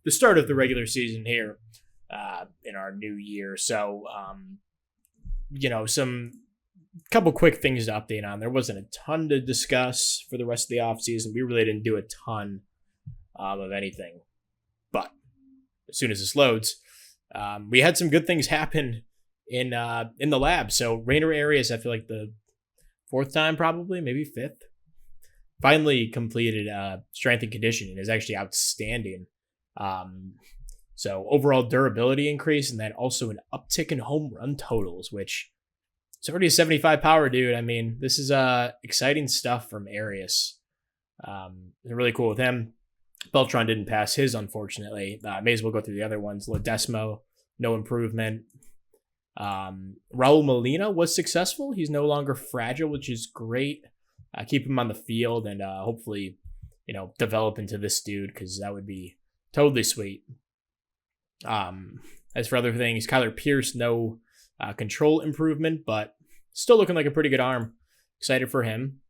the start of the regular season here in our new year. So, some couple quick things to update on. There wasn't a ton to discuss for the rest of the offseason. We really didn't do a ton of anything. But as soon as this loads, We had some good things happen in the lab. So Rainer Arias, I feel like the fourth time, probably maybe fifth, finally completed strength and conditioning. Is actually outstanding. So overall durability increase, and then also an uptick in home run totals, which it's already a 75 power dude. I mean, this is exciting stuff from Arias. Really cool with him. Beltran didn't pass his, unfortunately. May as well go through the other ones. Ledesma, no improvement. Raul Molina was successful. He's no longer fragile, which is great. Keep him on the field and hopefully, develop into this dude, because that would be totally sweet. As for other things, Kyler Pierce, no control improvement, but still looking like a pretty good arm. Excited for him.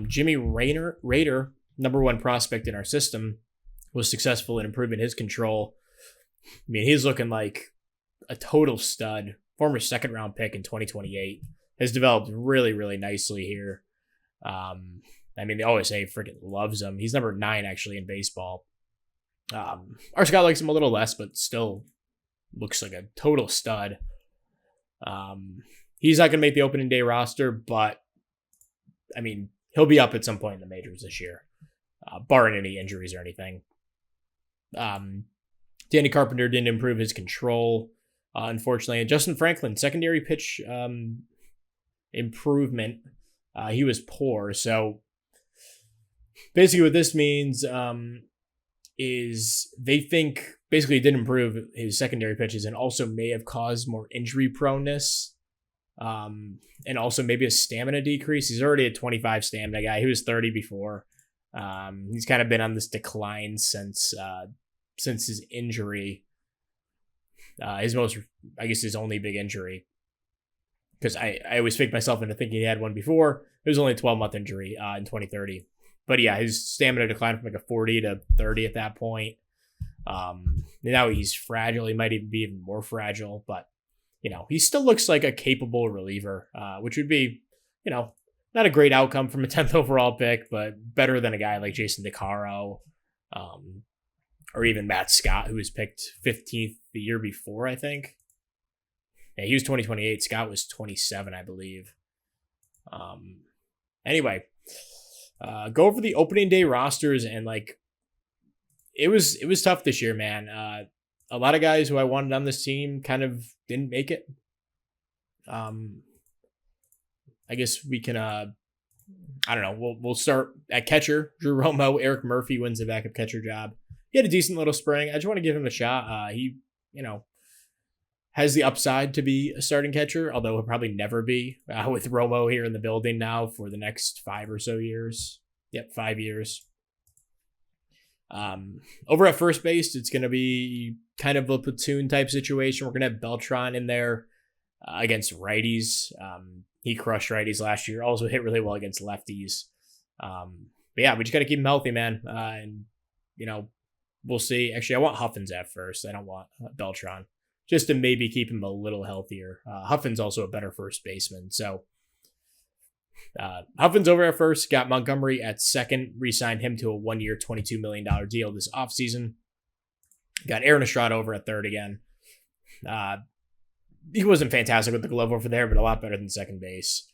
Jimmy Rader, number one prospect in our system, was successful in improving his control. I mean, he's looking like a total stud. Former second round pick in 2028. Has developed really, really nicely here. I mean, the OSA freaking loves him. He's number 9 actually in baseball. Our scout likes him a little less, but still looks like a total stud. He's not going to make the opening day roster, but I mean, he'll be up at some point in the majors this year, barring any injuries or anything. Danny Carpenter didn't improve his control, unfortunately. And Justin Franklin, secondary pitch improvement. He was poor. So basically what this means is they think basically it didn't improve his secondary pitches and also may have caused more injury proneness. And also maybe a stamina decrease. He's already a 25 stamina guy. He was 30 before. He's kind of been on this decline since his injury. His only big injury. Because I always fake myself into thinking he had one before. It was only a 12-month injury in 2030. But yeah, his stamina declined from like a 40 to 30 at that point. Now he's fragile. He might even be even more fragile, but he still looks like a capable reliever, which would be, not a great outcome from a 10th overall pick, but better than a guy like Jason DeCaro, or even Matt Scott, who was picked 15th the year before, I think. Yeah, he was 2028. Scott was 27, I believe. Anyway, go over the opening day rosters, and it was tough this year, man. A lot of guys who I wanted on this team kind of didn't make it. I guess we can, I don't know. We'll start at catcher. Drew Romo, Eric Murphy wins the backup catcher job. He had a decent little spring. I just want to give him a shot. He, has the upside to be a starting catcher, although he'll probably never be with Romo here in the building now for the next 5 or so years. Yep, 5 years. Over at first base, it's going to be kind of a platoon type situation. We're going to have Beltran in there against righties. He crushed righties last year. Also hit really well against lefties. But yeah, we just got to keep him healthy, man. And we'll see. Actually, I want Huffins at first. I don't want Beltran, just to maybe keep him a little healthier. Huffins also a better first baseman. So Huffins over at first, got Montgomery at second, re-signed him to a 1-year, $22 million deal this offseason. Got Aaron Estrada over at third again. He wasn't fantastic with the glove over there, but a lot better than second base.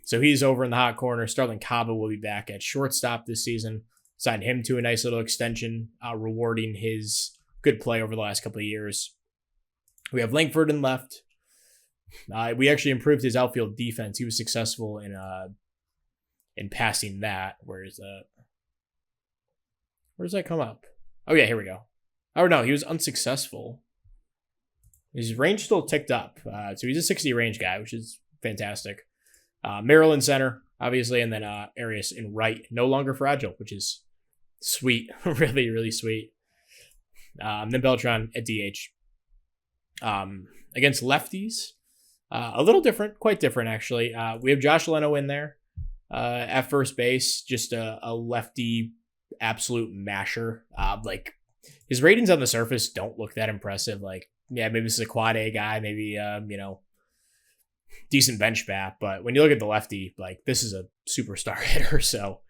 So he's over in the hot corner. Starlin Caba will be back at shortstop this season. Signed him to a nice little extension, rewarding his good play over the last couple of years. We have Langford in left. We actually improved his outfield defense. He was successful in passing that. Where is that? Where does that come up? Oh yeah, here we go. Oh no, he was unsuccessful. His range still ticked up. So he's a 60 range guy, which is fantastic. Maryland center, obviously, and then Arias in right. No longer fragile, which is sweet. Really, really sweet. Then Beltran at DH. Against lefties. A little different, quite different actually. We have Josh Leno in there at first base, just a lefty absolute masher. His ratings on the surface don't look that impressive. Maybe this is a quad A guy, maybe decent bench bat, but when you look at the lefty, this is a superstar hitter. So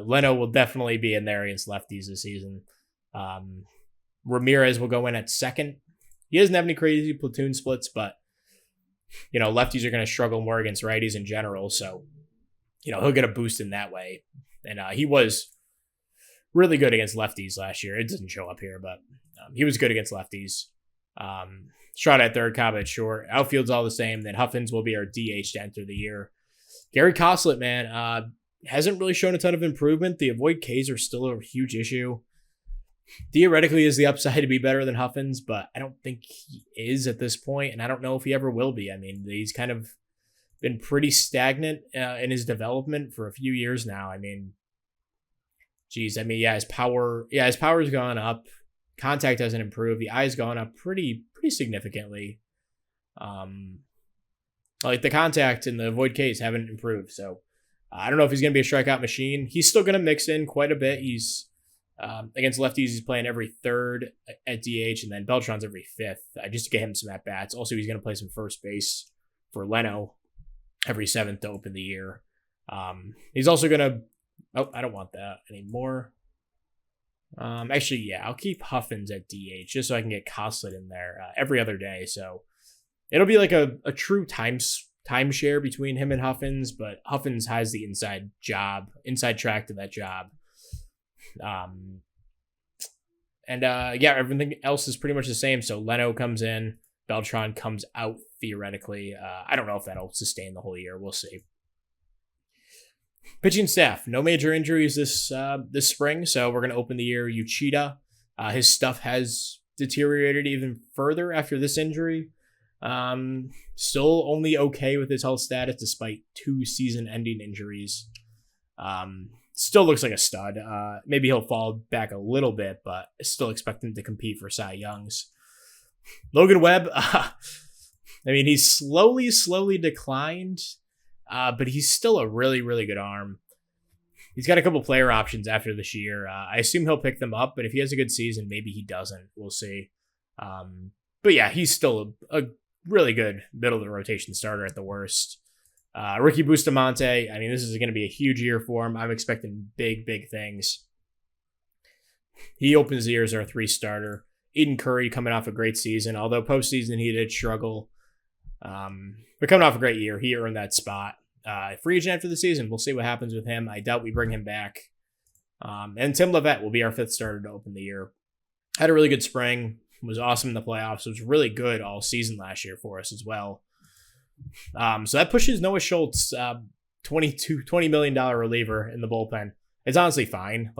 Leno will definitely be in there against lefties this season. Ramirez will go in at second. He doesn't have any crazy platoon splits, but, lefties are going to struggle more against righties in general. So, he'll get a boost in that way. And he was really good against lefties last year. It doesn't show up here, but he was good against lefties. Shot at third, Cobb at short. Outfield's all the same. Then Huffins will be our DH to enter the year. Gary Coslett, man, hasn't really shown a ton of improvement. The avoid Ks are still a huge issue. Theoretically, is the upside to be better than Huffins, but I don't think he is at this point, and I don't know if he ever will be. I mean, he's kind of been pretty stagnant in his development for a few years now. I mean, his power's gone up. Contact hasn't improved. The eye's gone up pretty significantly. Like the contact and the avoid Ks haven't improved. So I don't know if he's going to be a strikeout machine. He's still going to mix in quite a bit. He's against lefties, he's playing every third at DH, and then Beltran's every fifth, just to get him some at bats. Also, he's going to play some first base for Leno every seventh to open the year. He's also going to. Oh, I don't want that anymore. Actually, yeah, I'll keep Huffins at DH just so I can get Coslett in there every other day. So it'll be like a true timeshare between him and Huffins, but Huffins has the inside track to that job. Everything else is pretty much the same. So Leno comes in, Beltran comes out theoretically. I don't know if that'll sustain the whole year. We'll see. Pitching staff, no major injuries this spring, so we're going to open the year. Uchida, his stuff has deteriorated even further after this injury. Still only okay with his health status despite 2 season-ending injuries. Still looks like a stud. Maybe he'll fall back a little bit, but I still expect him to compete for Cy Youngs. Logan Webb, he's slowly declined. But he's still a really, really good arm. He's got a couple player options after this year. I assume he'll pick them up, but if he has a good season, maybe he doesn't. We'll see. But yeah, he's still a really good middle of the rotation starter at the worst. Ricky Bustamante, this is going to be a huge year for him. I'm expecting big, big things. He opens the year as our 3 starter. Eden Curry coming off a great season, although postseason he did struggle. But coming off a great year, he earned that spot. Free agent after the season, we'll see what happens with him. I doubt we bring him back. And Tim Levette will be our 5th starter to open the year. Had a really good spring, was awesome in the playoffs, was really good all season last year for us as well. So that pushes Noah Schultz, $20 million reliever in the bullpen. It's honestly fine.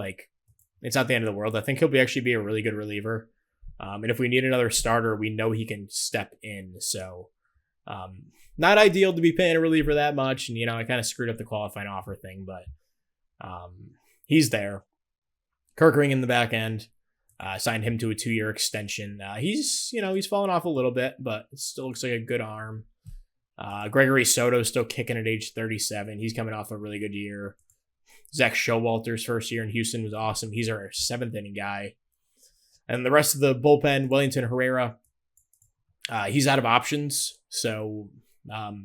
It's not the end of the world. I think he'll actually be a really good reliever. And if we need another starter, we know he can step in. So not ideal to be paying a reliever that much. And, I kind of screwed up the qualifying offer thing, but he's there. Kirk Ring in the back end. Signed him to a 2-year extension. He's fallen off a little bit, but it still looks like a good arm. Gregory Soto's still kicking at age 37. He's coming off a really good year. Zach Showalter's first year in Houston was awesome. He's our 7th inning guy. And the rest of the bullpen, Wellington Herrera, he's out of options, so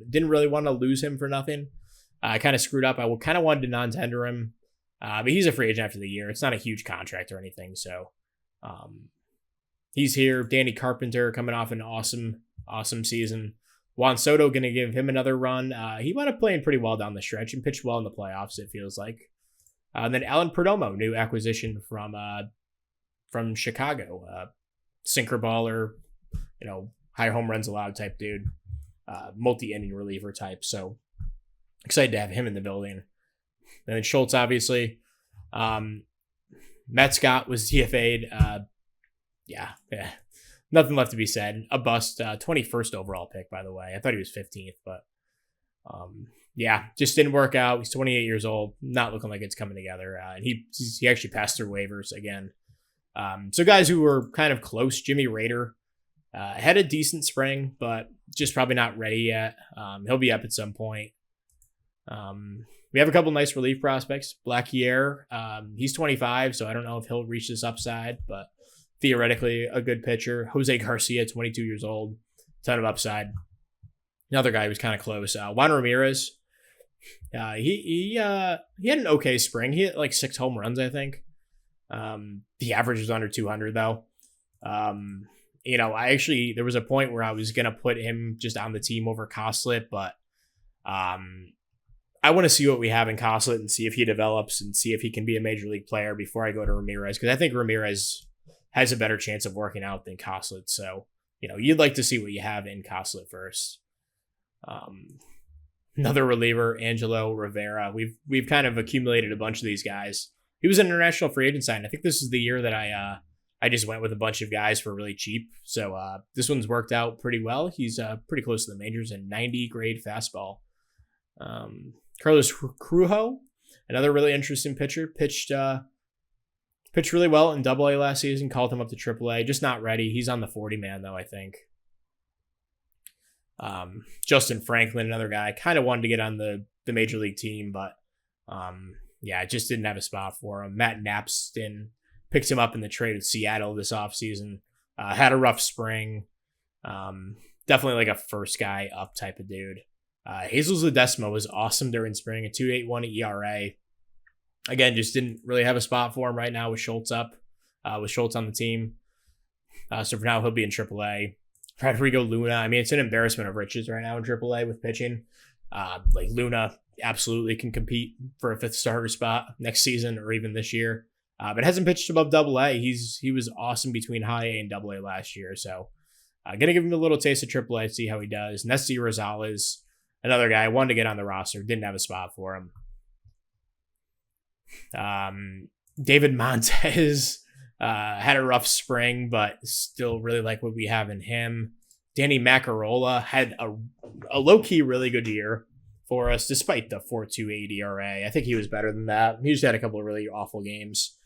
didn't really want to lose him for nothing. I kind of screwed up. I kind of wanted to non-tender him, but he's a free agent after the year. It's not a huge contract or anything, so he's here. Danny Carpenter coming off an awesome season. Juan Soto going to give him another run. He wound up playing pretty well down the stretch and pitched well in the playoffs, it feels like. And then Alan Perdomo, new acquisition from Chicago. Sinker baller, high home runs allowed type dude. Multi-inning reliever type. So excited to have him in the building. And then Schultz, obviously. Matt Scott was DFA'd. Yeah. Nothing left to be said. A bust. 21st overall pick, by the way. I thought he was 15th, but just didn't work out. He's 28 years old. Not looking like it's coming together. And he actually passed through waivers again. So guys who were kind of close, Jimmy Rader had a decent spring, but just probably not ready yet. He'll be up at some point. We have a couple nice relief prospects. Blackier, he's 25, so I don't know if he'll reach this upside, but theoretically a good pitcher. Jose Garcia, 22 years old, ton of upside. Another guy who was kind of close. Juan Ramirez, he had an okay spring. He hit like 6 home runs, I think. The average was under 200 though. There was a point where I was going to put him just on the team over Koslet, but I want to see what we have in Koslet and see if he develops and see if he can be a major league player before I go to Ramirez, because I think Ramirez has a better chance of working out than Koslet. So, you'd like to see what you have in Koslet first. Another reliever, Angelo Rivera. We've kind of accumulated a bunch of these guys. He was an international free agent sign. I think this is the year that I just went with a bunch of guys for really cheap. So this one's worked out pretty well. He's pretty close to the majors and 90 grade fastball. Carlos Crujo, another really interesting pitcher, pitched really well in Double A last season. Called him up to Triple A, just not ready. He's on the 40 man though, I think. Justin Franklin, another guy, kind of wanted to get on the major league team, but I just didn't have a spot for him. Matt Napston picked him up in the trade with Seattle this offseason. Had a rough spring. Definitely like a first guy up type of dude. Jesus Ledesma was awesome during spring, a 2.81 ERA. Again, just didn't really have a spot for him right now with Schultz up, with Schultz on the team. So for now, he'll be in AAA. Rodrigo Luna, I mean, it's an embarrassment of riches right now in AAA with pitching. Luna absolutely can compete for a fifth starter spot next season or even this year. But hasn't pitched above AA. He was awesome between high A and AA last year. So gonna give him a little taste of AAA, see how he does. Nesty Rosales, another guy, wanted to get on the roster, didn't have a spot for him. David Montez had a rough spring, but still really like what we have in him. Danny Macarola had a low-key really good year for us, despite the 4.28 ERA. I think he was better than that. He just had a couple of really awful games.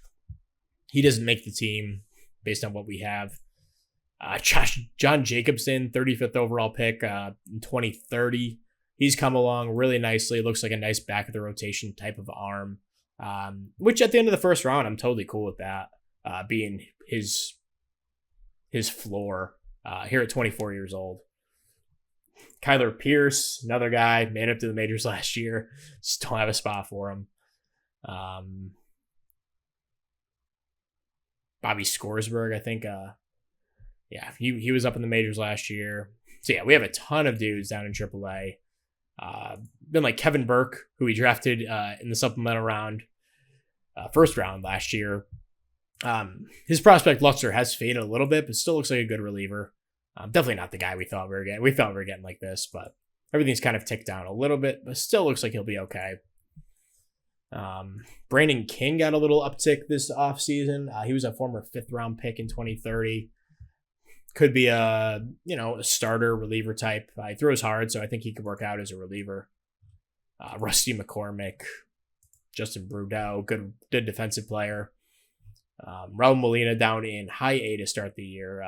He doesn't make the team based on what we have. John Jacobson, 35th overall pick in 2030. He's come along really nicely. Looks like a nice back of the rotation type of arm, which at the end of the first round, I'm totally cool with that being his floor here at 24 years old. Kyler Pierce, another guy, made it to the majors last year. Just don't have a spot for him. Bobby Scoresburg, I think. He was up in the majors last year. So yeah, we have a ton of dudes down in AAA. Then like Kevin Burke, who we drafted in the supplemental round, first round last year. His prospect luster has faded a little bit, but still looks like a good reliever. Definitely not the guy we thought we were getting. We thought we were getting like this, but everything's kind of ticked down a little bit, but still looks like he'll be okay. Brandon King got a little uptick this offseason. He was a former 5th round pick in 2030. Could be a starter reliever type. He throws hard, so I think he could work out as a reliever. Rusty McCormick, Justin Brudeau, good defensive player. Raul Molina down in high A to start the year.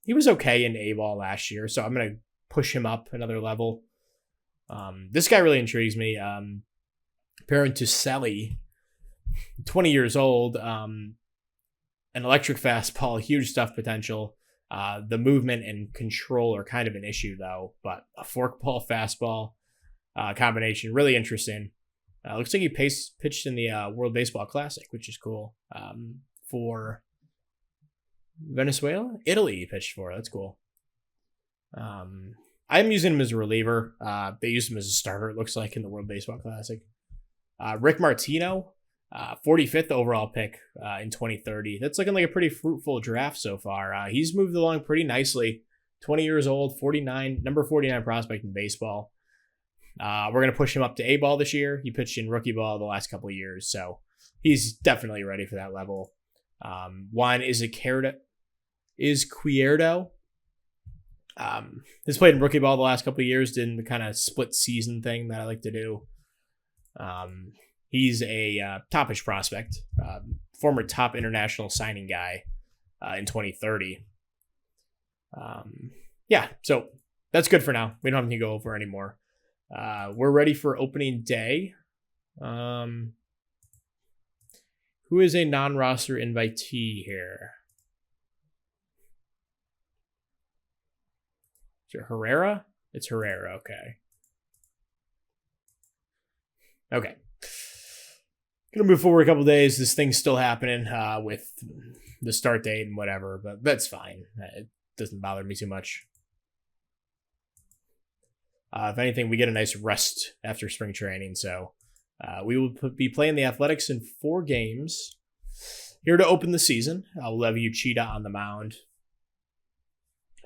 He was okay in A-ball last year, so I'm going to push him up another level. This guy really intrigues me. Parent to Sally, 20 years old, an electric fastball, huge stuff potential. The movement and control are kind of an issue, though, but a forkball, fastball combination, really interesting. Looks like he pitched in the World Baseball Classic, which is cool. For Venezuela? Italy he pitched for. That's cool. I'm using him as a reliever. They used him as a starter, it looks like, in the World Baseball Classic. Rick Martino, 45th overall pick in 2030. That's looking like a pretty fruitful draft so far. He's moved along pretty nicely. 20 years old, number 49 prospect in baseball. We're going to push him up to A-ball this year. He pitched in rookie ball the last couple of years, so he's definitely ready for that level. Juan Izquierdo has played in rookie ball the last couple of years, did the kind of split season thing that I like to do. He's a top-ish prospect, former top international signing guy in 2030. So that's good for now. We don't have to go over anymore. We're ready for opening day. Who is a non-roster invitee here? Is it Herrera? It's Herrera, okay. Okay. Gonna move forward a couple days. This thing's still happening with the start date and whatever, but that's fine. It doesn't bother me too much. If anything, we get a nice rest after spring training, so we will be playing the Athletics in 4 games. Here to open the season, we'll have Uchida on the mound,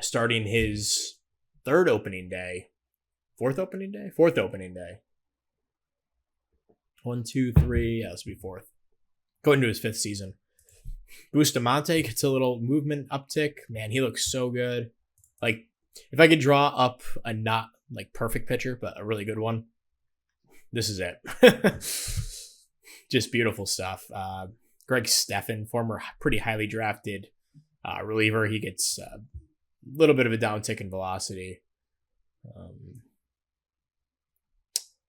starting his 4th opening day. 1, 2, 3. Yeah, this will be 4th. Going to his 5th season. Bustamante gets a little movement uptick. Man, he looks so good. Like, if I could draw up a not like perfect pitcher, but a really good one, this is it. Just beautiful stuff. Greg Steffen, former pretty highly drafted reliever. He gets a little bit of a downtick in velocity.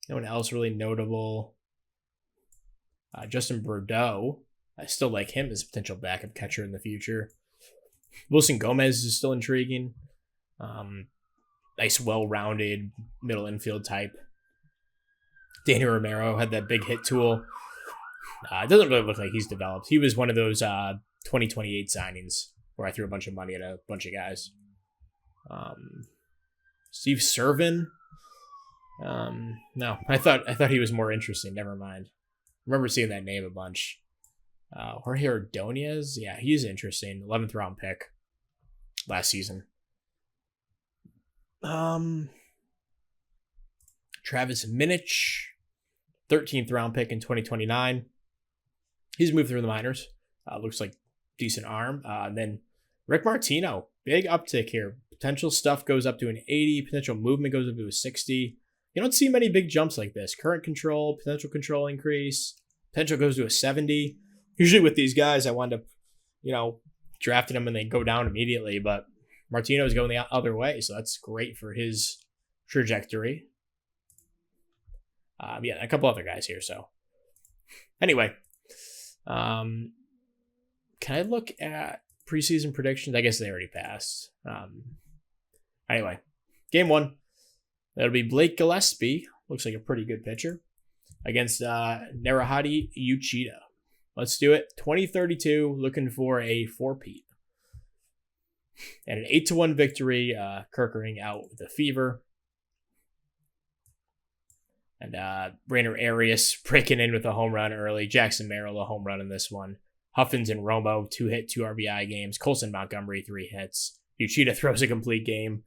No one else really notable. Justin Bordeaux. I still like him as a potential backup catcher in the future. Wilson Gomez is still intriguing. Nice, well-rounded middle infield type. Danny Romero had that big hit tool. It doesn't really look like he's developed. He was one of those 2028 signings where I threw a bunch of money at a bunch of guys. Steve Servin. No, I thought he was more interesting. Never mind. I remember seeing that name a bunch. Jorge Ordonez. Yeah, he's interesting. 11th round pick last season. Travis Minich, 13th round pick in 2029. He's moved through the minors. Looks like decent arm. And then Rick Martino, big uptick here. Potential stuff goes up to an 80. Potential movement goes up to a 60. You don't see many big jumps like this. Current control, potential control increase. Potential goes to a 70. Usually with these guys, I wind up, drafting them and they go down immediately. But Martino's going the other way, so that's great for his trajectory. A couple other guys here. So anyway, can I look at preseason predictions? I guess they already passed. Anyway, game 1. That'll be Blake Gillespie. Looks like a pretty good pitcher against Naruhide Uchida. Let's do it. 2032, looking for a 4-peat. And an 8-1 victory. Kerkering out with a fever. And Rainer Arias breaking in with a home run early. Jackson Merrill, a home run in this one. Huffins and Romo, 2-hit, 2 RBI games. Colson Montgomery, 3 hits. Uchida throws a complete game.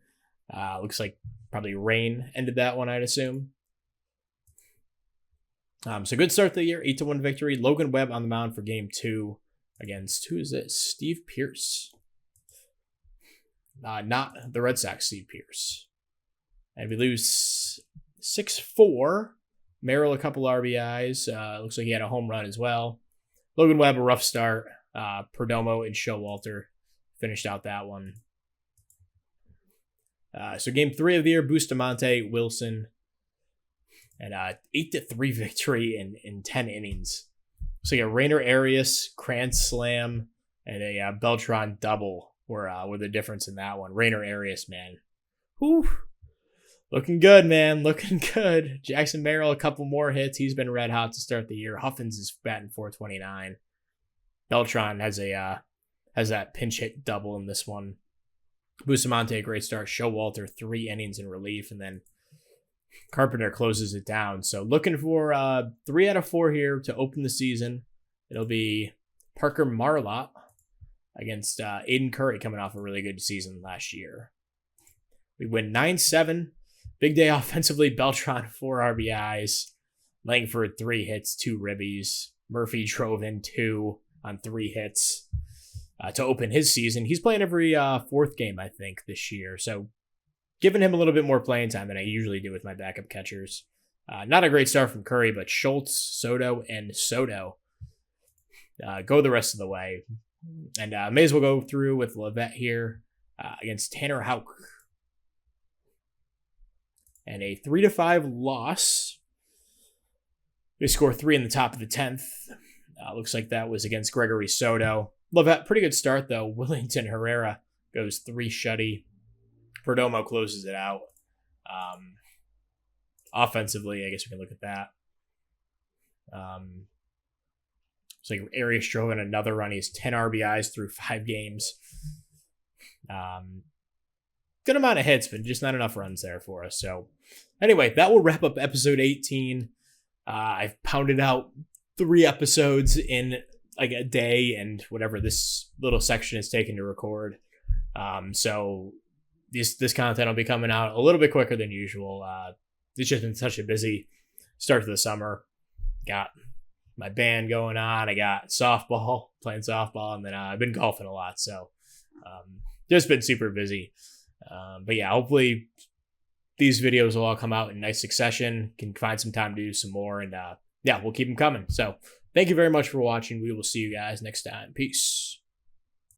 Looks like probably rain ended that one, I'd assume. So good start to the year. 8-1 victory. Logan Webb on the mound for game 2 against, who is this? Steve Pearce. Not the Red Sox Steve Pearce. And we lose 6-4. Merrill, a couple RBIs. Looks like he had a home run as well. Logan Webb, a rough start. Perdomo and Showalter finished out that one. So game 3 of the year, Bustamante, Wilson, and 8-3 victory in 10 innings. So a Rainer Arias, Krantz slam, and a Beltran double were the difference in that one. Rainer Arias, man. Whew. Looking good, man. Looking good. Jackson Merrill, a couple more hits. He's been red hot to start the year. Huffins is batting .429. Beltran has that pinch hit double in this one. Bustamante, a great start. Showalter, 3 innings in relief, and then Carpenter closes it down. So looking for 3 out of 4 here to open the season. It'll be Parker Marlott against Aiden Curry, coming off a really good season last year. We win 9-7. Big day offensively. Beltran, 4 RBIs. Langford, 3 hits, 2 ribbies. Murphy drove in 2 on 3 hits to open his season. He's playing every 4th game, I think, this year. So giving him a little bit more playing time than I usually do with my backup catchers. Not a great start from Curry, but Schultz, Soto, and Soto go the rest of the way. And may as well go through with Levette here against Tanner Houck. And a 3-5 loss. They score 3 in the top of the 10th. Looks like that was against Gregory Soto. Levette, pretty good start, though. Willington Herrera goes 3 shutty. Perdomo closes it out. Offensively, I guess we can look at that. It's like Arias drove in another run. He has 10 RBIs through 5 games. Good amount of hits, but just not enough runs there for us. So anyway, that will wrap up episode 18. I've pounded out 3 episodes in like a day and whatever this little section is taken to record. So this content will be coming out a little bit quicker than usual. It's just been such a busy start to the summer. Got my band going on. I got softball, playing softball, and then I've been golfing a lot. So just been super busy. But yeah, hopefully these videos will all come out in nice succession. Can find some time to do some more, and yeah, we'll keep them coming. So thank you very much for watching. We will see you guys next time. Peace.